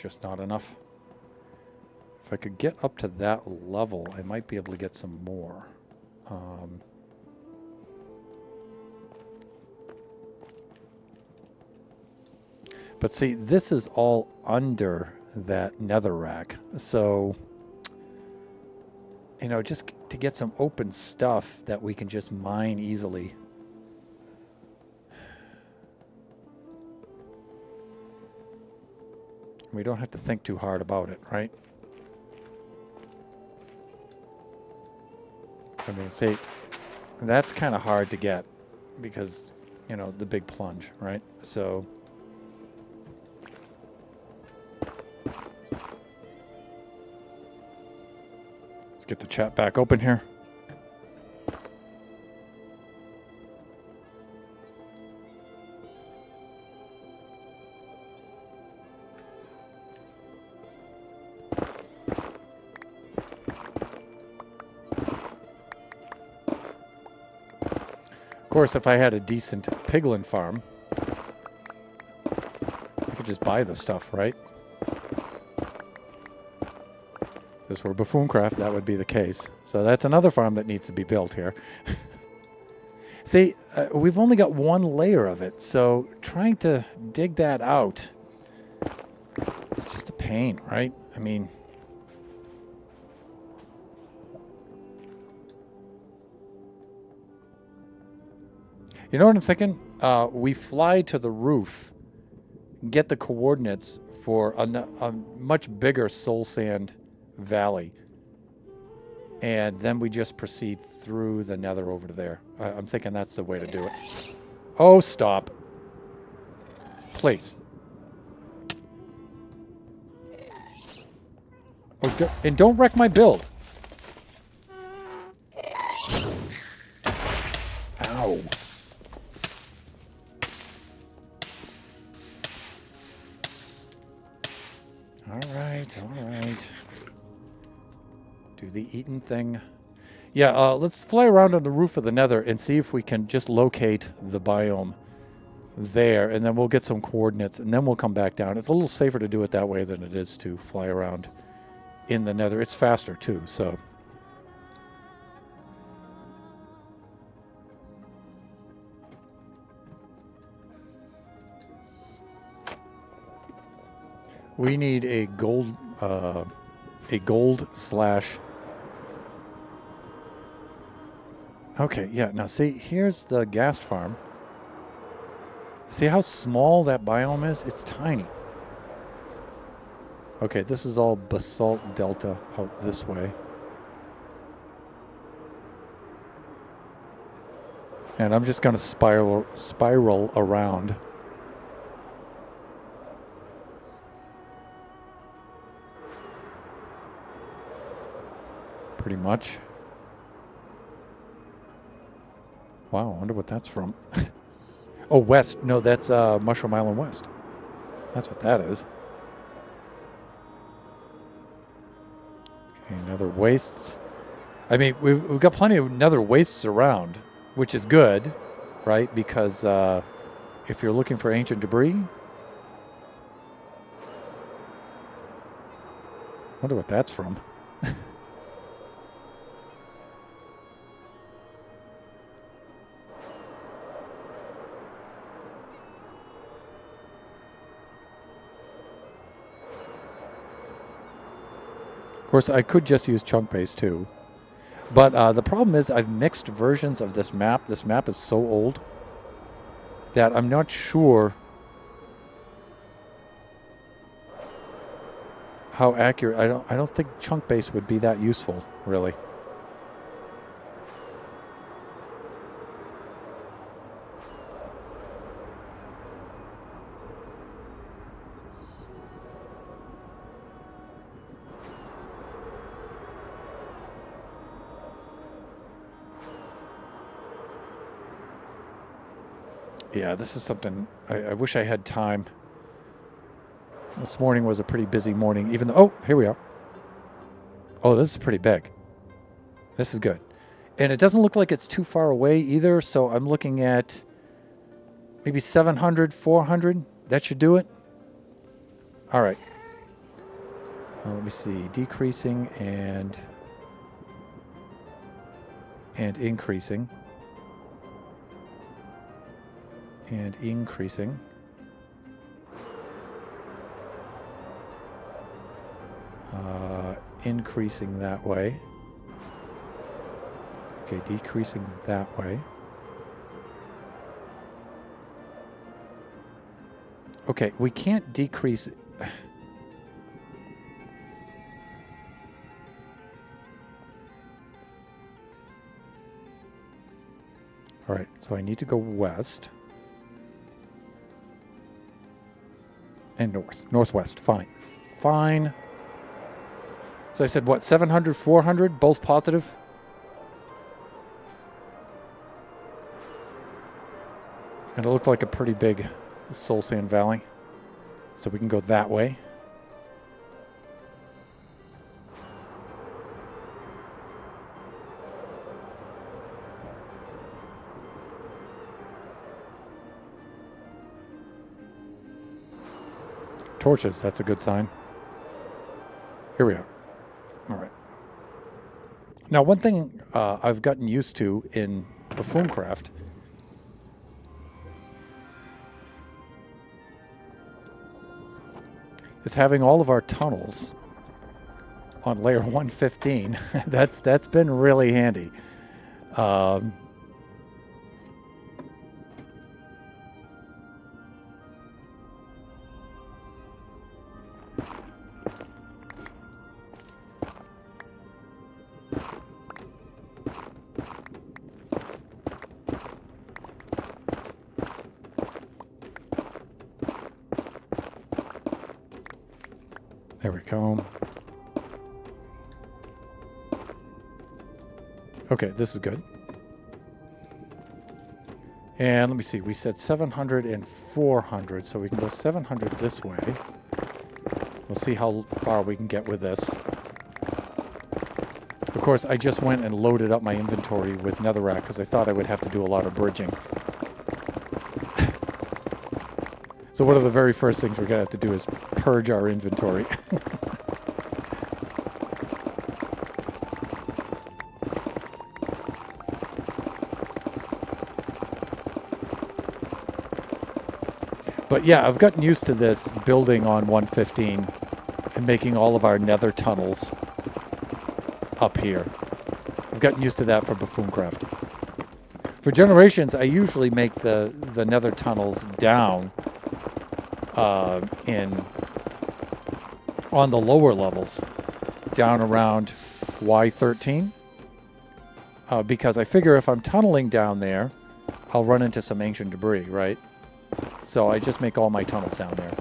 just not enough. If I could get up to that level, I might be able to get some more. But see, this is all under that nether rack. So, you know, just to get some open stuff that we can just mine easily. We don't have to think too hard about it, right? I mean, see, that's kind of hard to get because, you know, the big plunge, right? So... get the chat back open here. Of course, if I had a decent piglin farm, I could just buy the stuff, right? If this were Buffooncraft, that would be the case. So that's another farm that needs to be built here. See, we've only got one layer of it, so trying to dig that out, it's just a pain, right? I mean... You know what I'm thinking? We fly to the roof, get the coordinates for a much bigger soul sand valley, and then we just proceed through the nether over to there. I'm thinking that's the way to do it. Oh, stop. Please. Oh, and don't wreck my build. Ow. All right. Do the eating thing. Yeah, let's fly around on the roof of the nether and see if we can just locate the biome there, and then we'll get some coordinates, and then we'll come back down. It's a little safer to do it that way than it is to fly around in the nether. It's faster, too, so... We need a gold slash... Okay, yeah, now see, here's the ghast farm. See how small that biome is? It's tiny. Okay, this is all basalt delta out this way. And I'm just going to spiral around. Pretty much. Wow, I wonder what that's from. Oh, west. No, that's Mushroom Island West. That's what that is. Okay, nether wastes. I mean, we've got plenty of nether wastes around, which is good, right? Because if you're looking for ancient debris... I wonder what that's from. Of course, I could just use chunk base too. But the problem is I've mixed versions of this map. This map is so old that I'm not sure how accurate. I don't think chunk base would be that useful, really. Yeah, this is something I wish I had time. This morning was a pretty busy morning, even though... Oh, here we are. Oh, this is pretty big. This is good. And it doesn't look like it's too far away either, so I'm looking at maybe 700, 400. That should do it. All right. Let me see. Decreasing and increasing. And increasing. Increasing that way. Okay, decreasing that way. Okay, we can't decrease. All right, so I need to go west and northwest. Fine. Fine. So I said, what, 700, 400, both positive? And it looked like a pretty big Soul Sand Valley. So we can go that way. Torches, that's a good sign. Here we are. All right. Now, one thing I've gotten used to in Buffooncraft is having all of our tunnels on layer 115. That's been really handy. There we go. Okay, this is good. And let me see, we said 700 and 400, so we can go 700 this way. We'll see how far we can get with this. Of course, I just went and loaded up my inventory with netherrack because I thought I would have to do a lot of bridging. So one of the very first things we're going to have to do is purge our inventory. But yeah, I've gotten used to this building on 115 and making all of our nether tunnels up here. I've gotten used to that for Buffooncraft. For Generations, I usually make the nether tunnels down on the lower levels, down around Y13, because I figure if I'm tunneling down there, I'll run into some ancient debris, right? So I just make all my tunnels down there.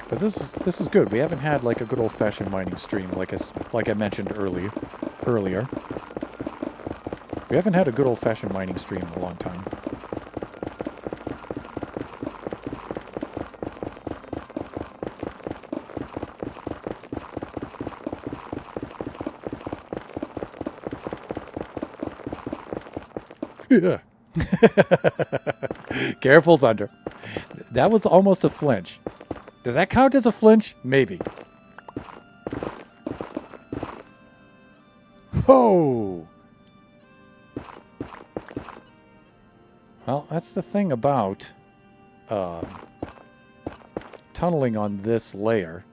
But this is good. We haven't had like a good old-fashioned mining stream like I mentioned earlier. We haven't had a good old-fashioned mining stream in a long time. Yeah. Careful, Thunder. That was almost a flinch. Does that count as a flinch? Maybe. Oh! Well, that's the thing about tunneling on this layer.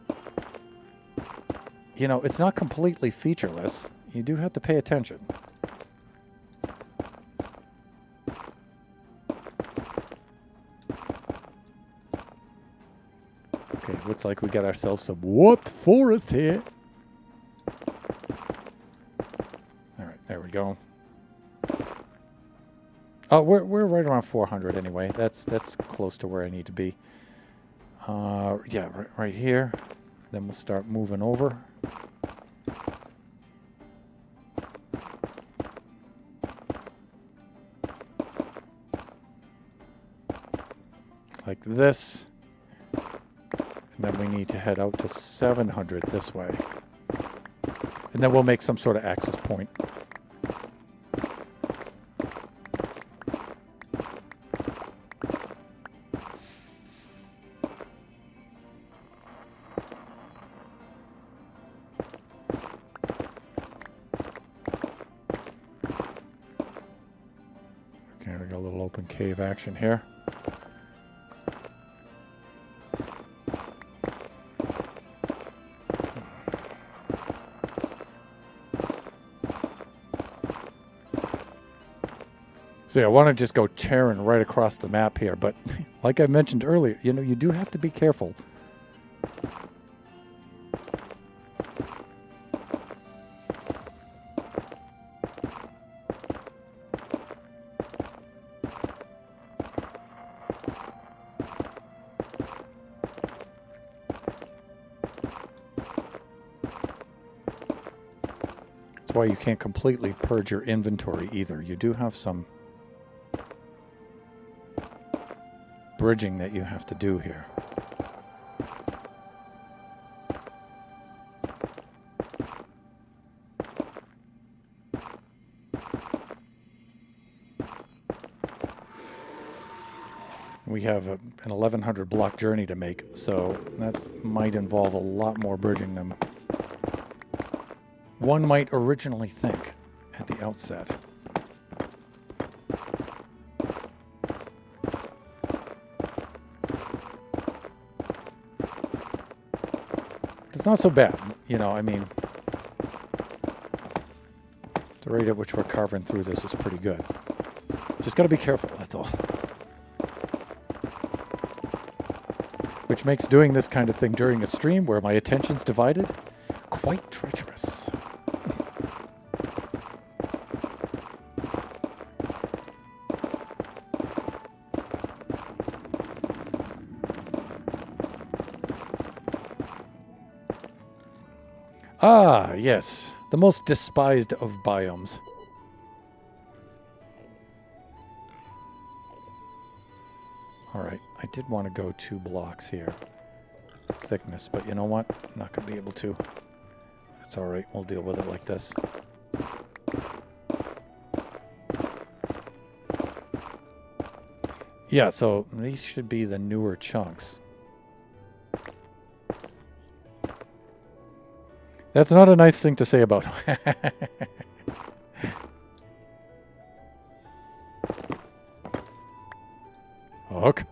You know, it's not completely featureless. You do have to pay attention. Okay, looks like we got ourselves some warped forest here. All right, there we go. Oh, we're right around 400 anyway. That's close to where I need to be. Yeah, right here. Then we'll start moving over. Like this. And then we need to head out to 700 this way. And then we'll make some sort of access point. Okay, we got a little open cave action here. So I want to just go tearing right across the map here, but like I mentioned earlier, you know, you do have to be careful. That's why you can't completely purge your inventory either. You do have some bridging that you have to do here. We have an 1100 block journey to make, so that might involve a lot more bridging than one might originally think at the outset. It's not so bad, you know, I mean, the rate at which we're carving through this is pretty good. Just got to be careful, that's all. Which makes doing this kind of thing during a stream where my attention's divided quite treacherous. Ah, yes. The most despised of biomes. Alright, I did want to go 2 blocks here. Thickness, but you know what? I'm not going to be able to. That's alright, we'll deal with it like this. Yeah, so these should be the newer chunks. That's not a nice thing to say about Hook.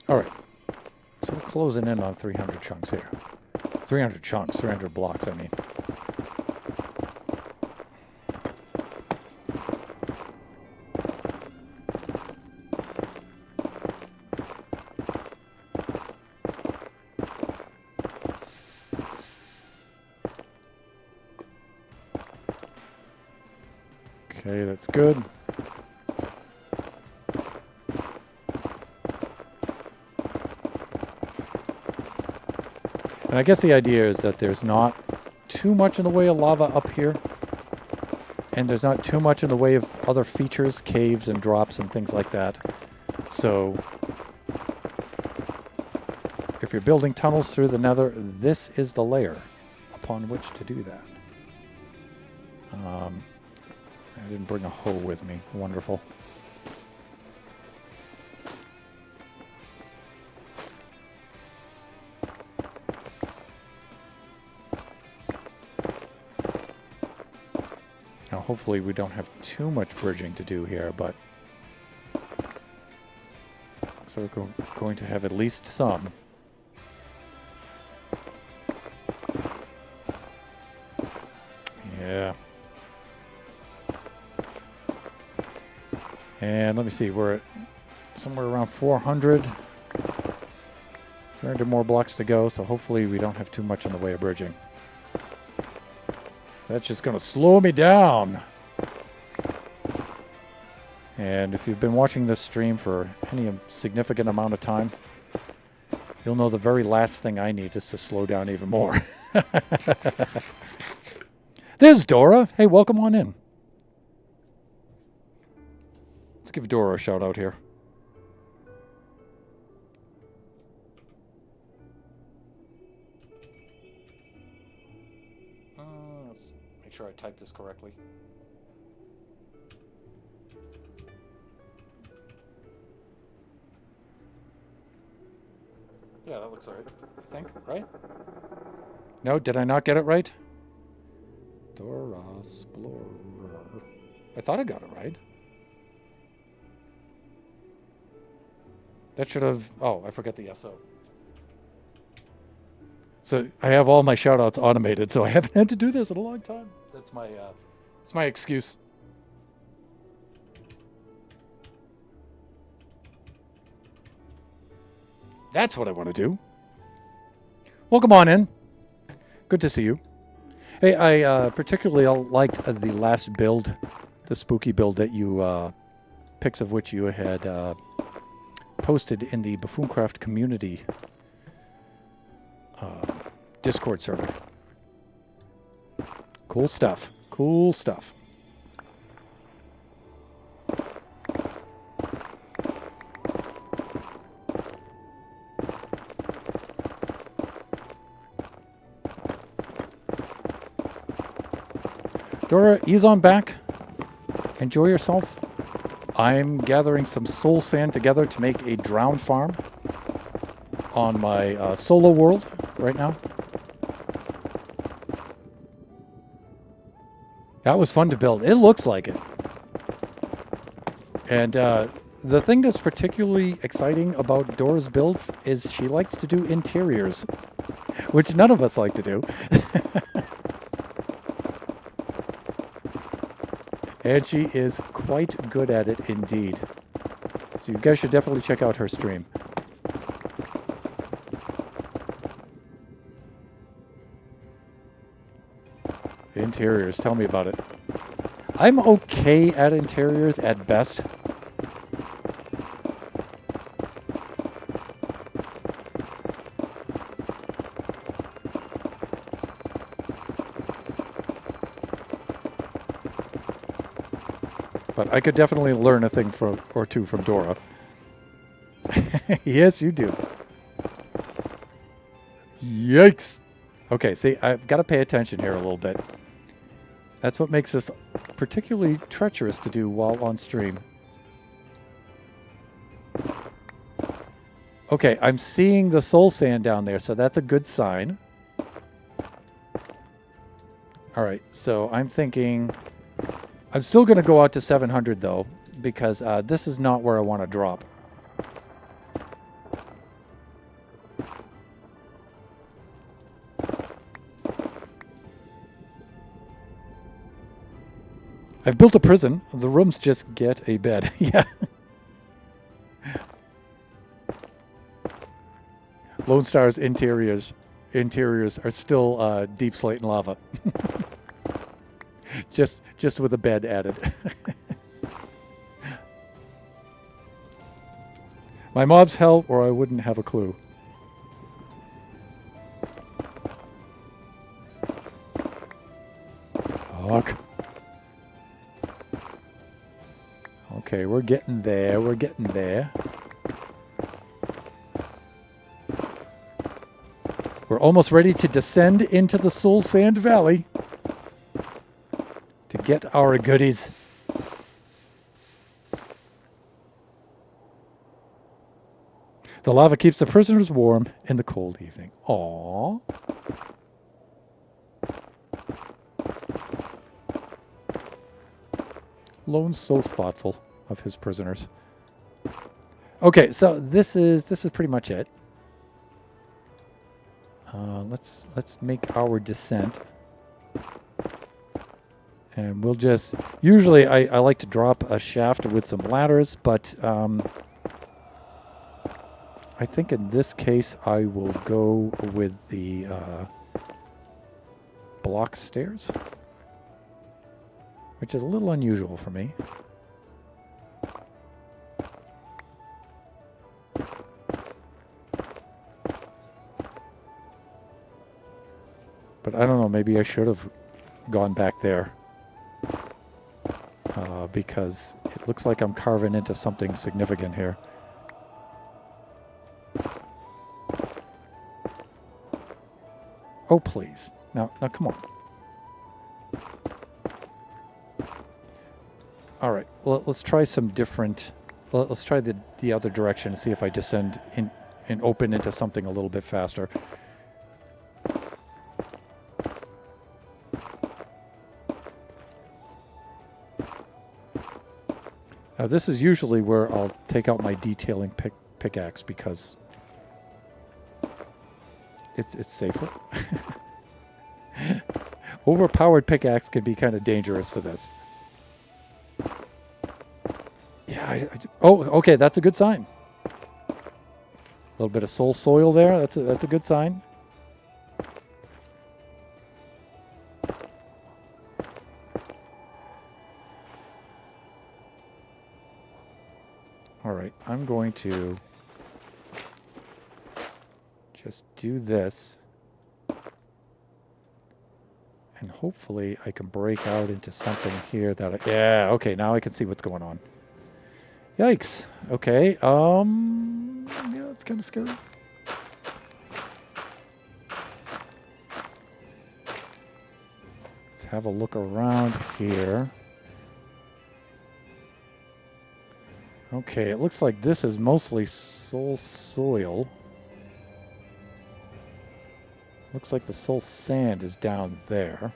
Alright, so we're closing in on 300 chunks here. 300 chunks, 300 blocks, I mean. Okay, that's good. And I guess the idea is that there's not too much in the way of lava up here. And there's not too much in the way of other features, caves and drops and things like that. So if you're building tunnels through the nether, this is the layer upon which to do that. I didn't bring a hoe with me. Wonderful. Now, hopefully we don't have too much bridging to do here, but so we're going to have at least some. Yeah. And let me see, we're at somewhere around 400. 300 more blocks to go, so hopefully we don't have too much in the way of bridging. So that's just going to slow me down. And if you've been watching this stream for any significant amount of time, you'll know the very last thing I need is to slow down even more. There's Dora. Hey, welcome on in. Let's give Dora a shout out here. Let's make sure I type this correctly. Yeah, that looks right. I think, right? No, did I not get it right? Dora Explorer. I thought I got it right. That should have... Oh, I forgot the SO. So I have all my shout-outs automated, so I haven't had to do this in a long time. That's my excuse. That's what I want to do. Welcome on in. Good to see you. Hey, I particularly liked the last build, the spooky build that you, pics of which you had posted in the Buffooncraft community Discord server. Cool stuff. Cool stuff. Dora, ease on back. Enjoy yourself. I'm gathering some soul sand together to make a drown farm on my solo world right now. That was fun to build. It looks like it. And the thing that's particularly exciting about Dora's builds is she likes to do interiors, which none of us like to do. And she is quite good at it indeed. So you guys should definitely check out her stream. Interiors, tell me about it. I'm okay at interiors at best. But I could definitely learn a thing or two from Dora. Yes, you do. Yikes. Okay, see, I've got to pay attention here a little bit. That's what makes this particularly treacherous to do while on stream. Okay, I'm seeing the soul sand down there, so that's a good sign. All right, so I'm thinking... I'm still going to go out to 700, though, because this is not where I want to drop. I've built a prison. The rooms just get a bed. Yeah. Lone Star's interiors are still deep slate and lava. just with a bed added. My mobs help, or I wouldn't have a clue. Fuck. Okay, we're getting there. We're getting there. We're almost ready to descend into the Soul Sand Valley to get our goodies. The lava keeps the prisoners warm in the cold evening. Aww. Lone's so thoughtful of his prisoners. Okay, so this is pretty much it. Let's make our descent. And we'll just... Usually I like to drop a shaft with some ladders, but I think in this case I will go with the block stairs, which is a little unusual for me. But I don't know, maybe I should have gone back there. Because it looks like I'm carving into something significant here. Oh, please. Now, come on. All right. Well, let's try some different... Let's try the other direction and see if I descend in and open into something a little bit faster. Now, this is usually where I'll take out my detailing pickaxe because it's safer. Overpowered pickaxe can be kind of dangerous for this. Yeah, oh, okay, that's a good sign. A little bit of soul soil there. That's a good sign. All right, I'm going to just do this. And hopefully I can break out into something here that yeah, okay, now I can see what's going on. Yikes. Okay, yeah, that's kind of scary. Let's have a look around here. Okay, it looks like this is mostly soul soil. Looks like the soul sand is down there.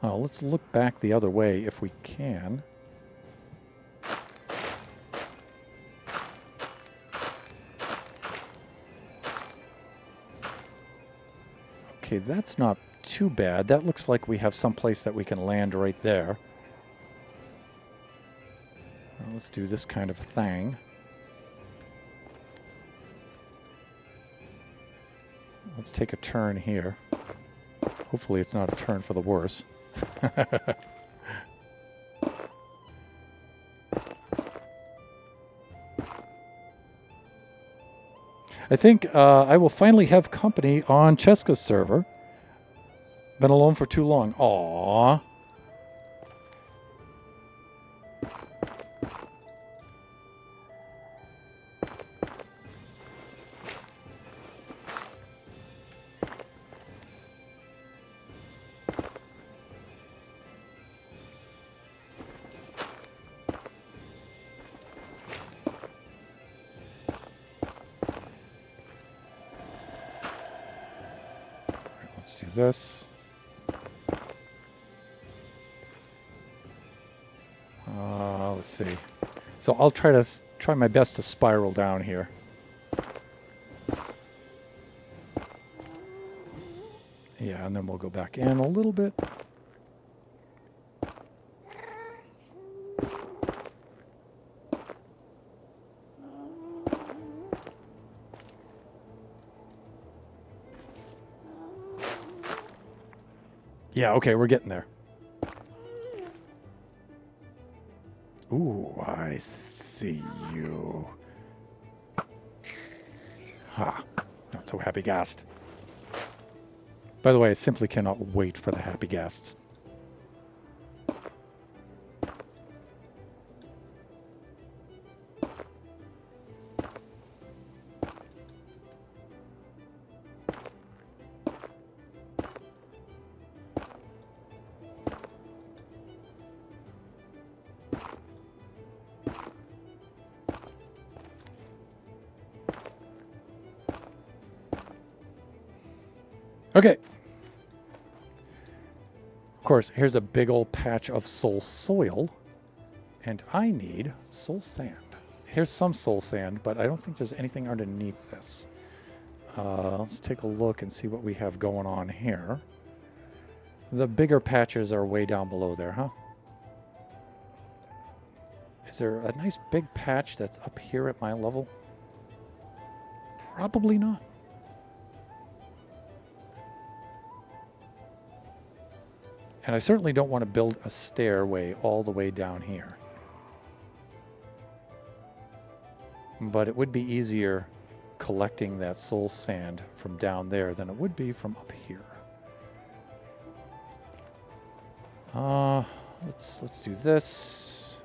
Oh, let's look back the other way if we can. Okay, that's not too bad. That looks like we have some place that we can land right there. Well, let's do this kind of thing. Let's take a turn here. Hopefully it's not a turn for the worse. I think I will finally have company on Cheska's server. Been alone for too long. Aww. Let's do this. Let's see. So I'll try my best to spiral down here. Yeah, and then we'll go back in a little bit. Yeah, okay, we're getting there. Ooh, I see you. Ha, not so happy ghast. By the way, I simply cannot wait for the happy ghasts. Okay. Of course, here's a big old patch of soul soil, and I need soul sand. Here's some soul sand, but I don't think there's anything underneath this. Let's take a look and see what we have going on here. The bigger patches are way down below there, huh? Is there a nice big patch that's up here at my level? Probably not. And I certainly don't want to build a stairway all the way down here. But it would be easier collecting that soul sand from down there than it would be from up here. Let's do this.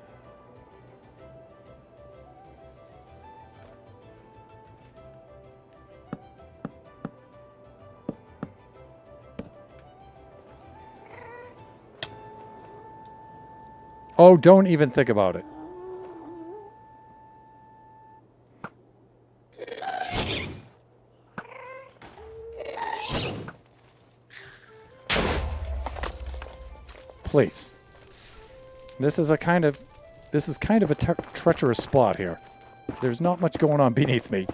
Oh, don't even think about it. Please. This is kind of a treacherous spot here. There's not much going on beneath me.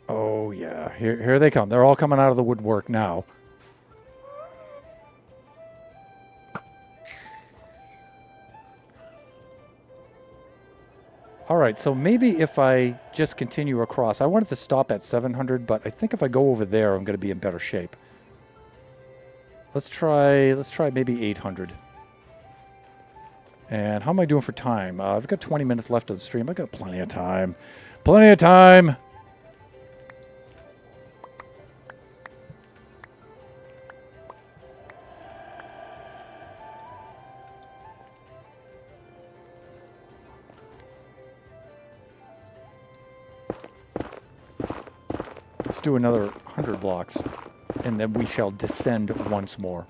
Oh yeah, here they come. They're all coming out of the woodwork now. All right, so maybe if I just continue across, I wanted to stop at 700, but I think if I go over there, I'm going to be in better shape. Let's try maybe 800. And how am I doing for time? I've got 20 minutes left of the stream. I've got plenty of time. Plenty of time! Let's do another 100 blocks, and then we shall descend once more.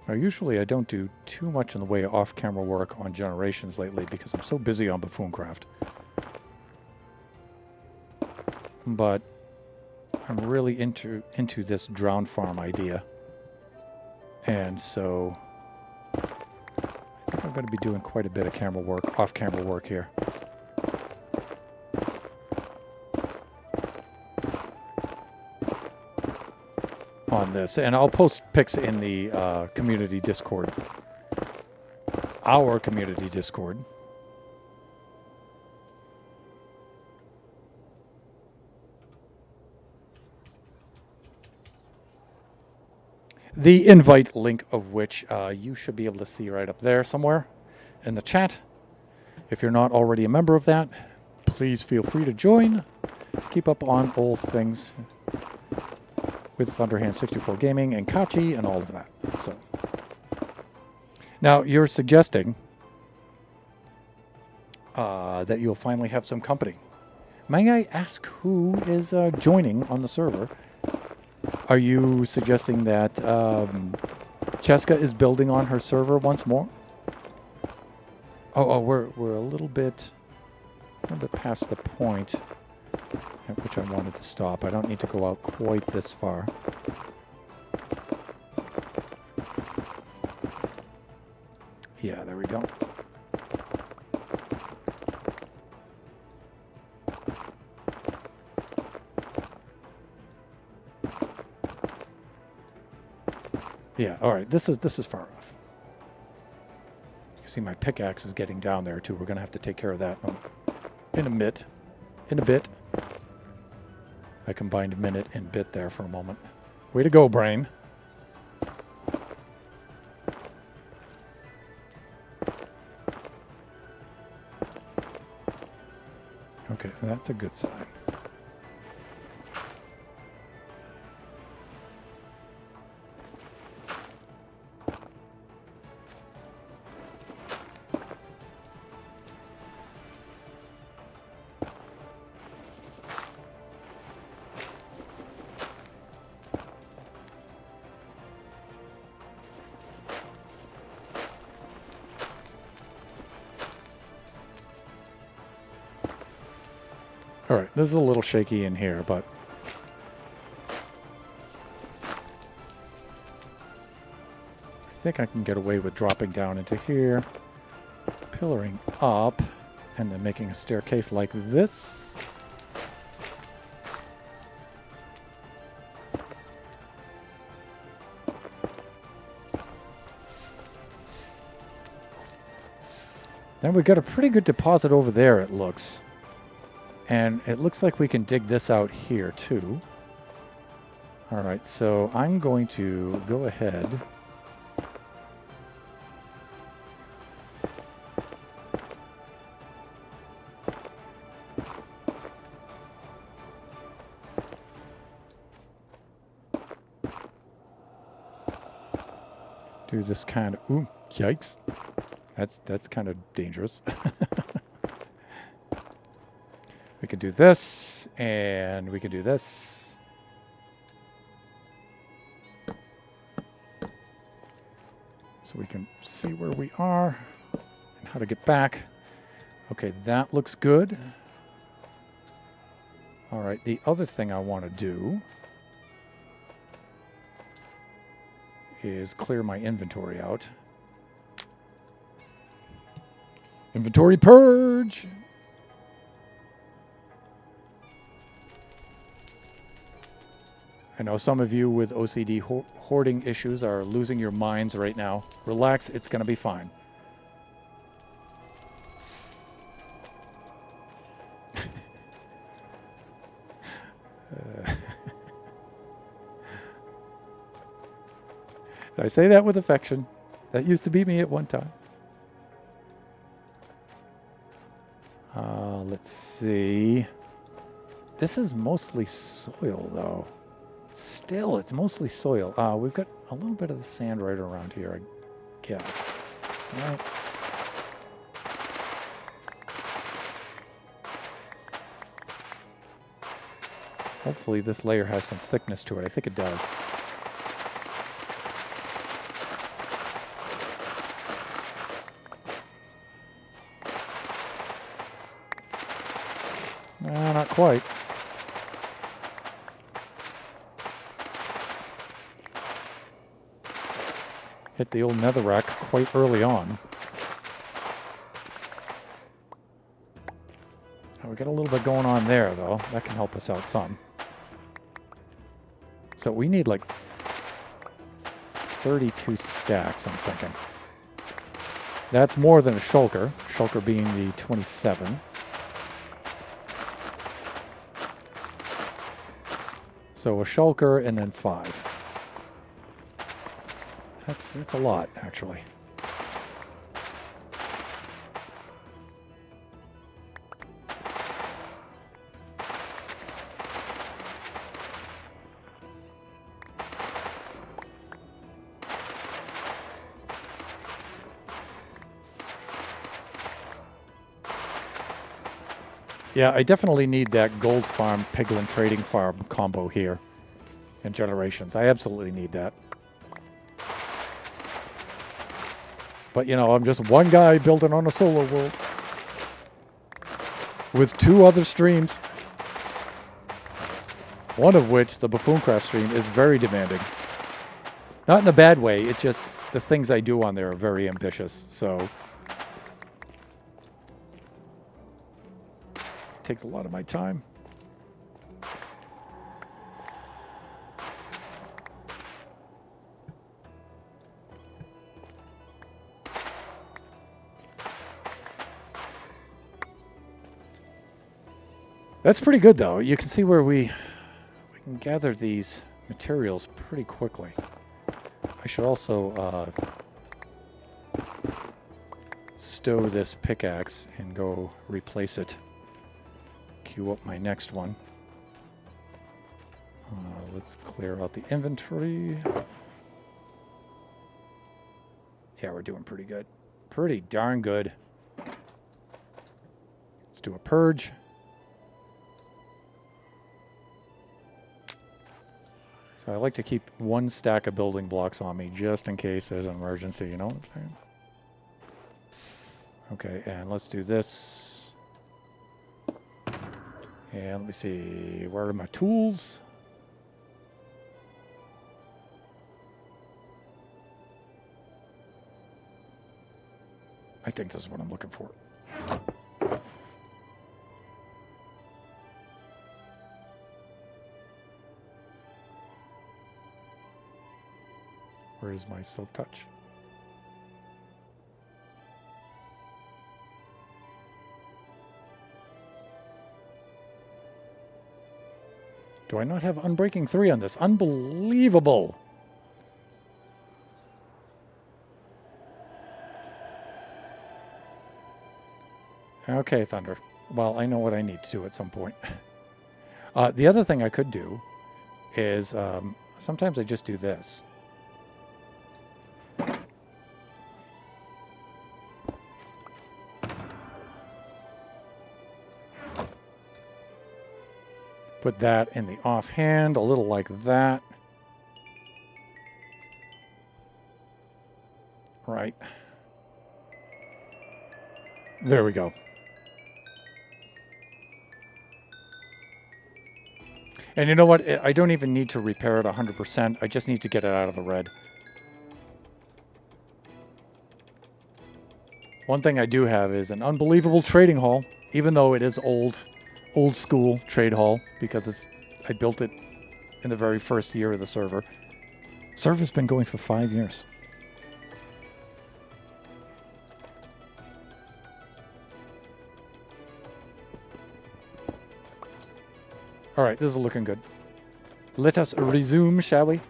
Now, usually I don't do too much in the way of off-camera work on Generations lately because I'm so busy on Buffooncraft. But I'm really into this drown farm idea. And so I think I'm going to be doing quite a bit of camera work, off-camera work here. On this, and I'll post pics in the community Discord. Our community Discord. The invite link of which you should be able to see right up there somewhere in the chat. If you're not already a member of that, please feel free to join. Keep up on all things with Thunderhand 64 Gaming and Kachi and all of that. So now you're suggesting that you'll finally have some company. May I ask who is joining on the server? Are you suggesting that Cheska is building on her server once more? Oh, we're a little bit past the point at which I wanted to stop. I don't need to go out quite this far. Yeah, there we go. Yeah, all right. This is far enough. You can see my pickaxe is getting down there too. We're gonna have to take care of that in a bit. In a bit. I combined minute and bit there for a moment. Way to go, brain. Okay, that's a good sign. All right, this is a little shaky in here, but I think I can get away with dropping down into here, pillaring up, and then making a staircase like this. Then we've got a pretty good deposit over there, it looks. And it looks like we can dig this out here, too. All right, so I'm going to go ahead. Do this kind of, ooh, yikes. That's kind of dangerous. We could do this, and we could do this. So we can see where we are and how to get back. Okay, that looks good. All right, the other thing I want to do is clear my inventory out. Inventory purge! I know some of you with OCD hoarding issues are losing your minds right now. Relax, it's going to be fine. I say that with affection. That used to be me at one time. Let's see. This is mostly soil, though. Still, it's mostly soil. We've got a little bit of the sand right around here, I guess. All right. Hopefully this layer has some thickness to it. I think it does. Not quite. Hit the old netherrack quite early on. Oh, we got a little bit going on there, though. That can help us out some. So we need like 32 stacks, I'm thinking. That's more than a shulker. Shulker being the 27. So a shulker and then 5. That's a lot, actually. Yeah, I definitely need that gold farm, piglin trading farm combo here in Generations. I absolutely need that. But, you know, I'm just one guy building on a solo world with 2 other streams. One of which, the Buffooncraft stream, is very demanding. Not in a bad way, it's just the things I do on there are very ambitious, so it takes a lot of my time. That's pretty good, though. You can see where we can gather these materials pretty quickly. I should also stow this pickaxe and go replace it. Queue up my next one. Let's clear out the inventory. Yeah, we're doing pretty good. Pretty darn good. Let's do a purge. So I like to keep 1 stack of building blocks on me just in case there's an emergency, you know what I'm saying? Okay, and let's do this. And let me see, where are my tools? I think this is what I'm looking for. Where is my Silk Touch? Do I not have Unbreaking 3 on this? Unbelievable! Okay, Thunder. Well, I know what I need to do at some point. The other thing I could do is sometimes I just do this. Put that in the offhand, a little like that. Right. There we go. And you know what? I don't even need to repair it 100%. I just need to get it out of the red. One thing I do have is an unbelievable trading hall, even though it is old school trade hall, because I built it in the very first year of the server. Server's been going for 5 years. All right, this is looking good. Let us resume, shall we?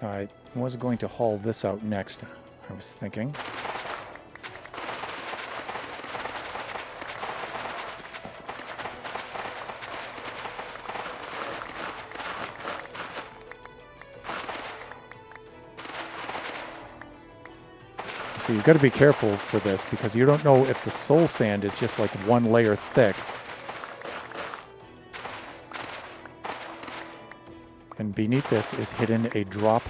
All right, I was going to haul this out next, I was thinking. So you've got to be careful for this because you don't know if the soul sand is just like one layer thick. And beneath this is hidden a drop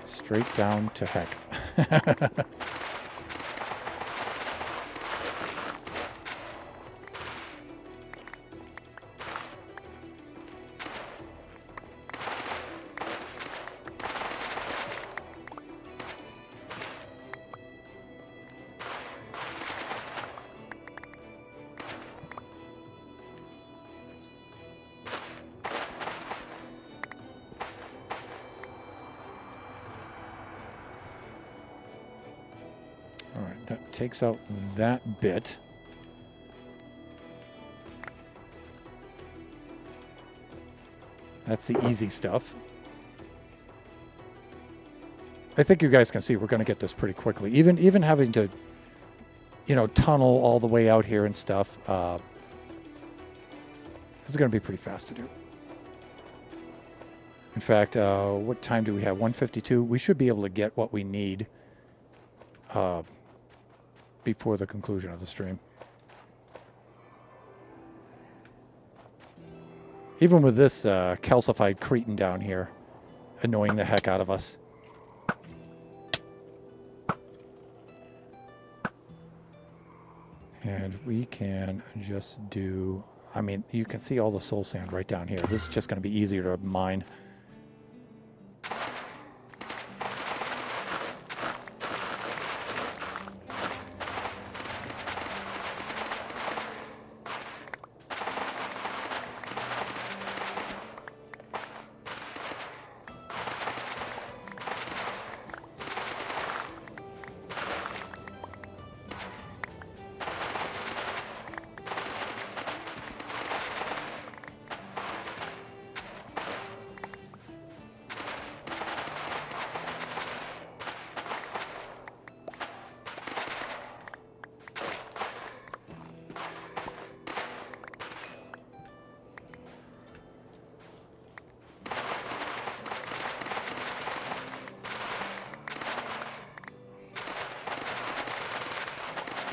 straight down to heck. That takes out that bit. That's the easy stuff. I think you guys can see we're going to get this pretty quickly. Even having to, tunnel all the way out here and stuff, this is going to be pretty fast to do. In fact, what time do we have? 1:52. We should be able to get what we need before the conclusion of the stream. Even with this calcified cretin down here annoying the heck out of us. And we can just do, you can see all the soul sand right down here. This is just going to be easier to mine.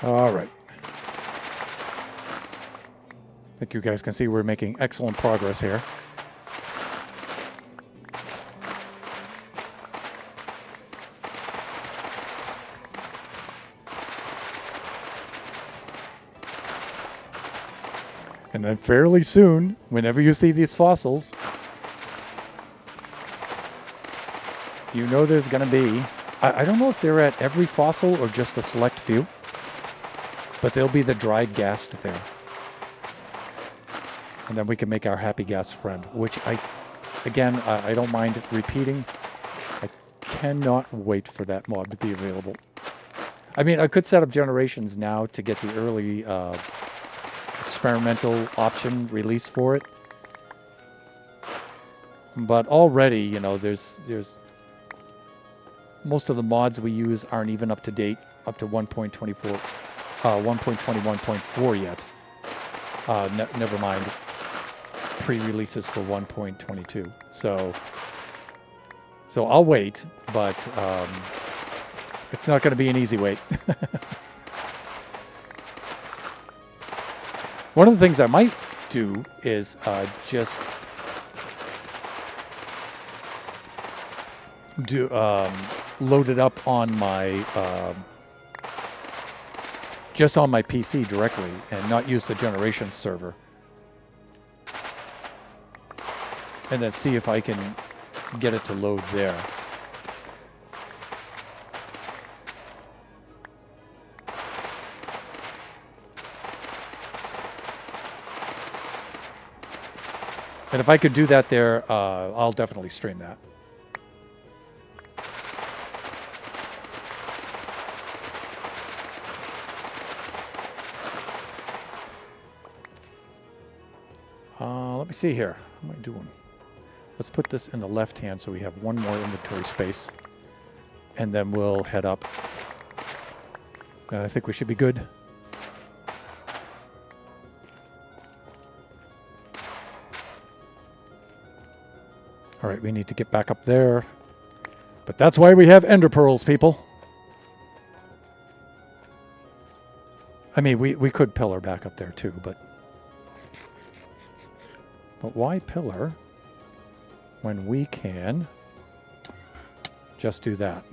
All right. I think you guys can see we're making excellent progress here. And then fairly soon, whenever you see these fossils, You know there's going to be... I don't know if they're at every fossil or just a select few, but there'll be the dried ghast there. And then we can make our happy gas friend, which I don't mind repeating. I cannot wait for that mob to be available. I mean, I could set up generations now to get the early experimental option release for it. But already, you know, there's most of the mods we use aren't even up to date, up to 1.24, 1.21.4 yet. Never mind pre-releases for 1.22. So I'll wait, but it's not going to be an easy wait. One of the things I might do is just load it up on my just on my PC directly and not use the generations server, and then see if I can get it to load there. And if I could do that there, I'll definitely stream that. Let me see here. What am I doing? Let's put this in the left hand so we have one more inventory space. And then we'll head up. And I think we should be good. All right, we need to get back up there. But that's why we have ender pearls, people. I mean, we could pillar back up there too, but why pillar when we can just do that?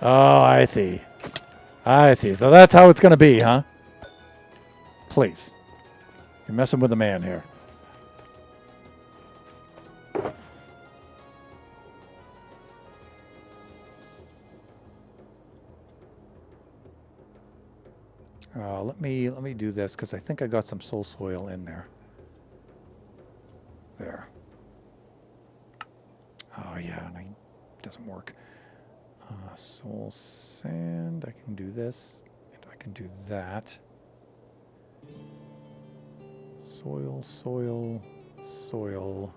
Oh, I see. I see. So that's how it's going to be, huh? Please. You're messing with a man here. Let me do this because I think I got some soul soil in there. There. Oh yeah, and it doesn't work. Soul sand. I can do this, and I can do that. Soil, soil, soil,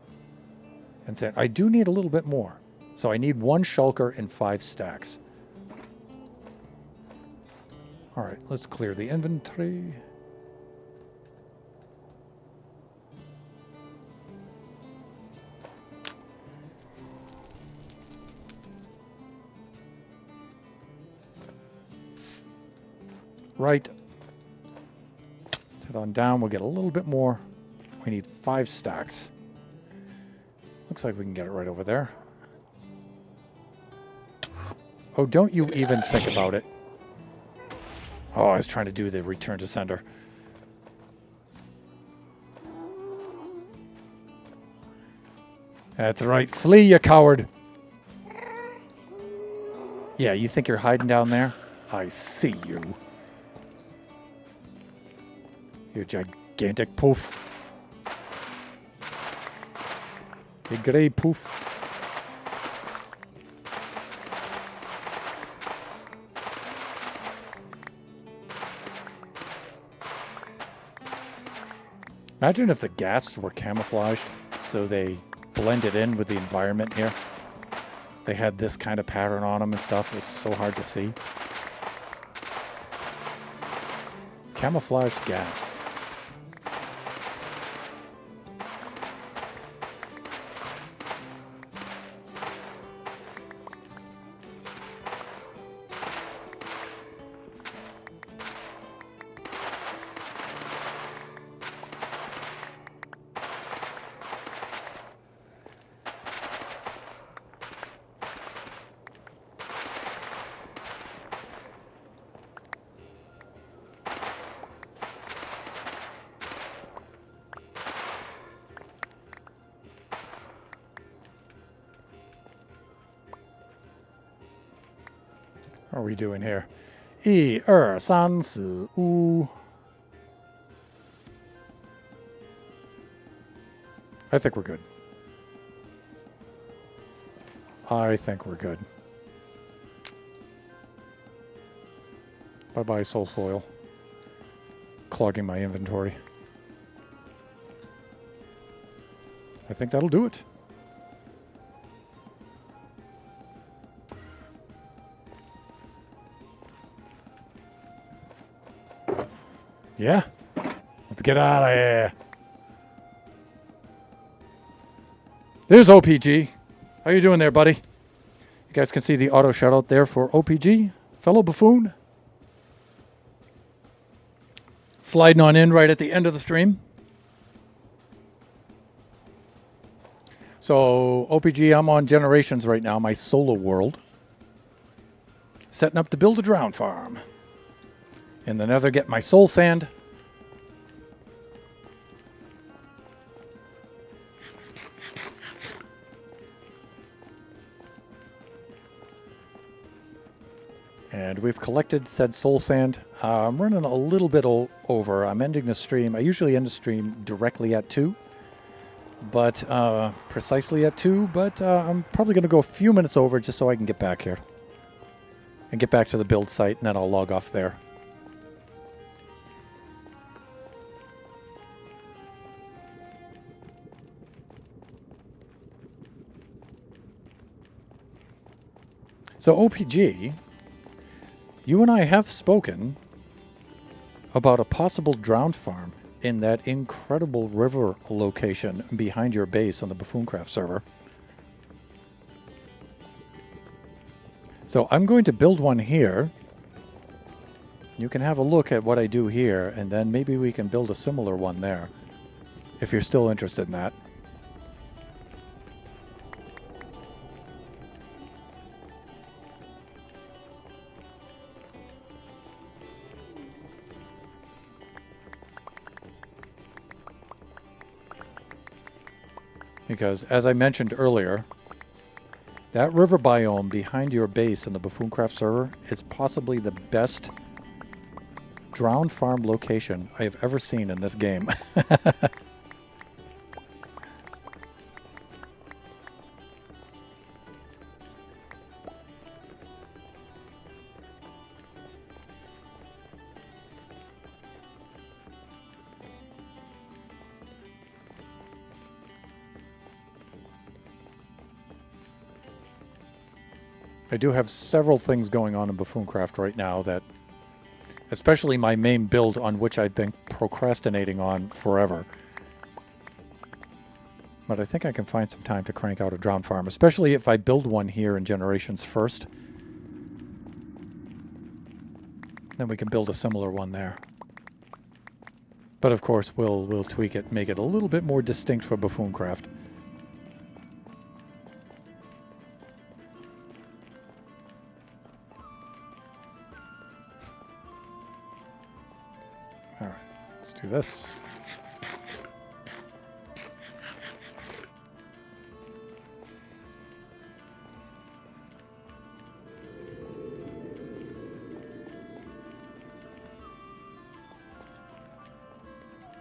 and sand. I do need a little bit more, so I need 1 shulker and 5 stacks. All right, let's clear the inventory. Right. Let's head on down. We'll get a little bit more. We need 5 stacks. Looks like we can get it right over there. Oh, don't you even think about it. Oh, I was trying to do the return to sender. That's right. Flee, you coward. Yeah, you think you're hiding down there? I see you. You gigantic poof. You grey poof. Imagine if the ghasts were camouflaged so they blended in with the environment here. They had this kind of pattern on them and stuff. It's so hard to see. Camouflaged gas. are we doing here? 1、2、3、4、5。I think we're good. I think we're good. Bye-bye, Soul Soil. Clogging my inventory. I think that'll do it. Yeah? Let's get out of here. There's OPG. How you doing there, buddy? You guys can see the auto shout out there for OPG. Fellow buffoon. Sliding on in right at the end of the stream. So, OPG, I'm on Generations right now, my solo world. Setting up to build a drown farm. In the nether, get my soul sand. And we've collected said soul sand. I'm running a little bit over. I'm ending the stream. I usually end the stream directly at 2. But precisely at 2. But I'm probably going to go a few minutes over just so I can get back here. And get back to the build site, and then I'll log off there. So OPG, you and I have spoken about a possible drowned farm in that incredible river location behind your base on the Buffooncraft server. So I'm going to build one here. You can have a look at what I do here, and then maybe we can build a similar one there, if you're still interested in that. Because, as I mentioned earlier, that river biome behind your base in the Buffooncraft server is possibly the best drowned farm location I have ever seen in this game. I do have several things going on in Buffooncraft right now that, especially my main build on which I've been procrastinating on forever. But I think I can find some time to crank out a drowned farm, especially if I build one here in Generations first. Then we can build a similar one there. But of course, we'll tweak it, make it a little bit more distinct for Buffooncraft. Let's do this.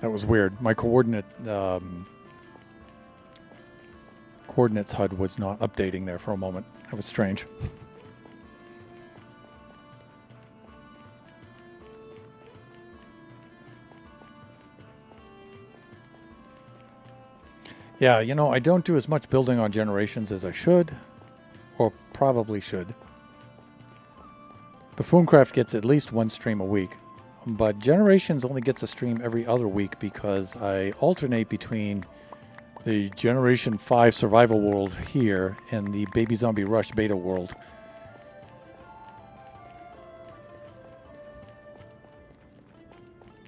That was weird. My coordinates HUD was not updating there for a moment. That was strange. Yeah, you know, I don't do as much building on Generations as I should, or probably should. Buffooncraft gets at least one stream a week, but Generations only gets a stream every other week because I alternate between the Generation 5 survival world here and the Baby Zombie Rush beta world.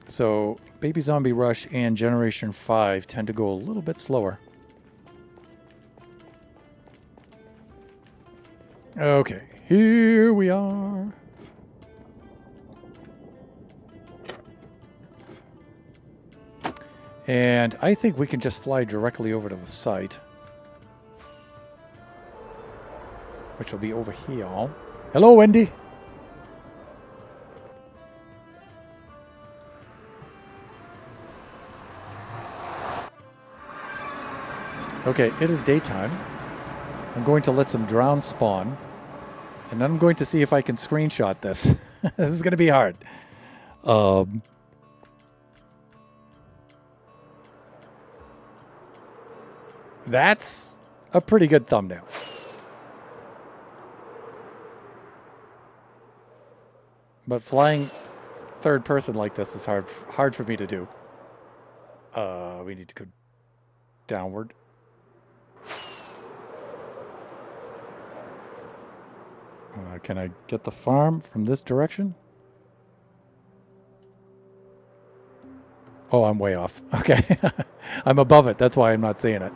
So Baby Zombie Rush and Generation 5 tend to go a little bit slower. Okay, here we are. And I think we can just fly directly over to the site, which will be over here. Hello, Wendy. Okay, it is daytime. I'm going to let some drown spawn. And then I'm going to see if I can screenshot this. This is going to be hard. That's a pretty good thumbnail. But flying third person like this is hard for me to do. We need to go downward. Can I get the farm from this direction? Oh, I'm way off. Okay. I'm above it. That's why I'm not seeing it.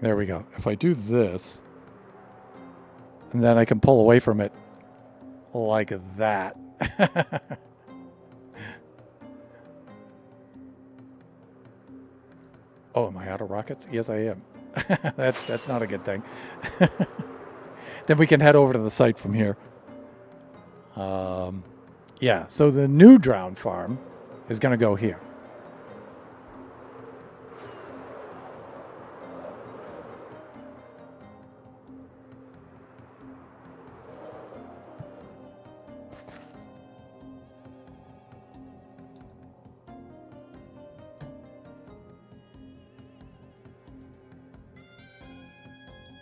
There we go. If I do this, and then I can pull away from it like that. Oh, am I out of rockets? Yes, I am. That's not a good thing. Then we can head over to the site from here. Yeah, so the new drown farm is going to go here.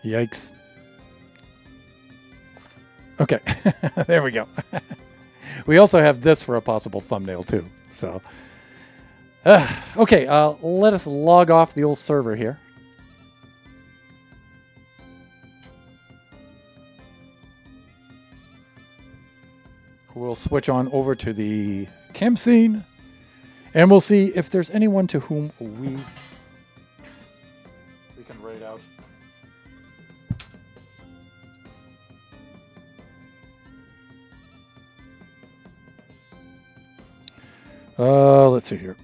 Yikes. Okay, there we go. We also have this for a possible thumbnail too. So, okay, let us log off the old server here. We'll switch on over to the camp scene, and we'll see if there's anyone to whom we can raid out. Let's see here.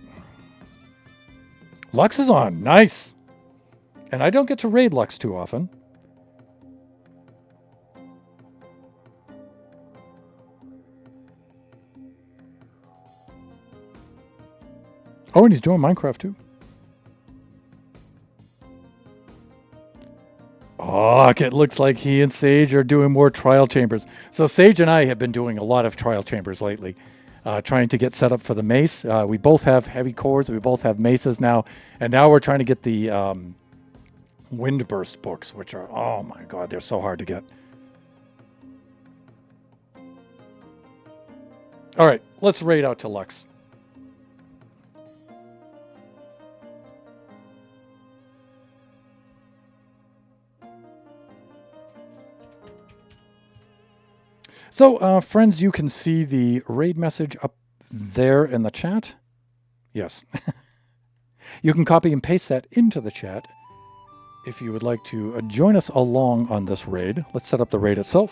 Lux is on. Nice. And I don't get to raid Lux too often. Oh, and he's doing Minecraft too. Oh, it looks like he and Sage are doing more trial chambers. So Sage and I have been doing a lot of trial chambers lately. Trying to get set up for the mace. We both have heavy cores. We both have maces now. And now we're trying to get the Windburst books, which are, oh my god, they're so hard to get. All right, let's raid out to Lux. So, friends, you can see the raid message up there in the chat. Yes. You can copy and paste that into the chat if you would like to join us along on this raid. Let's set up the raid itself.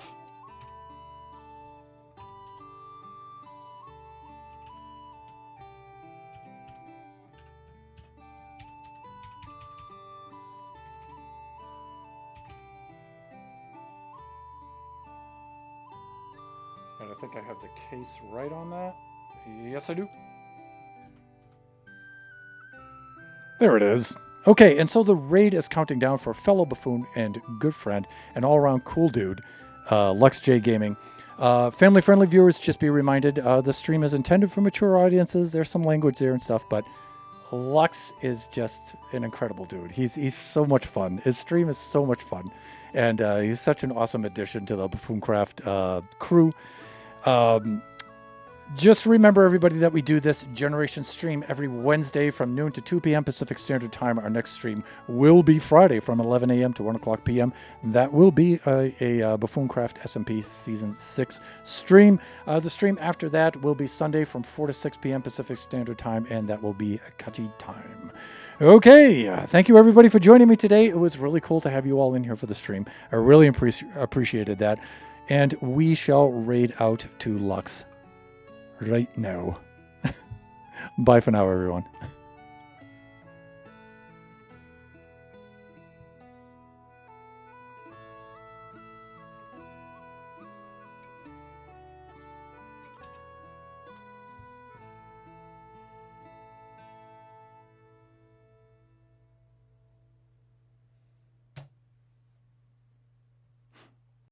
And I think I have the case right on that. Yes, I do. There it is. Okay, and so the raid is counting down for fellow buffoon and good friend and all-around cool dude, Lux J Gaming. Family-friendly viewers, just be reminded, the stream is intended for mature audiences. There's some language there and stuff, but Lux is just an incredible dude. He's so much fun. His stream is so much fun, and he's such an awesome addition to the Buffooncraft crew. Just remember, everybody, that we do this Generation stream every Wednesday from noon to 2 p.m. Pacific Standard Time. Our next stream will be Friday from 11 a.m. to 1 o'clock p.m. That will be a Buffooncraft SMP Season 6 stream. The stream after that will be Sunday from 4 to 6 p.m. Pacific Standard Time, and that will be Cutty time. Okay, thank you, everybody, for joining me today. It was really cool to have you all in here for the stream. I really appreciated that. And we shall raid out to Lux right now. Bye for now, everyone.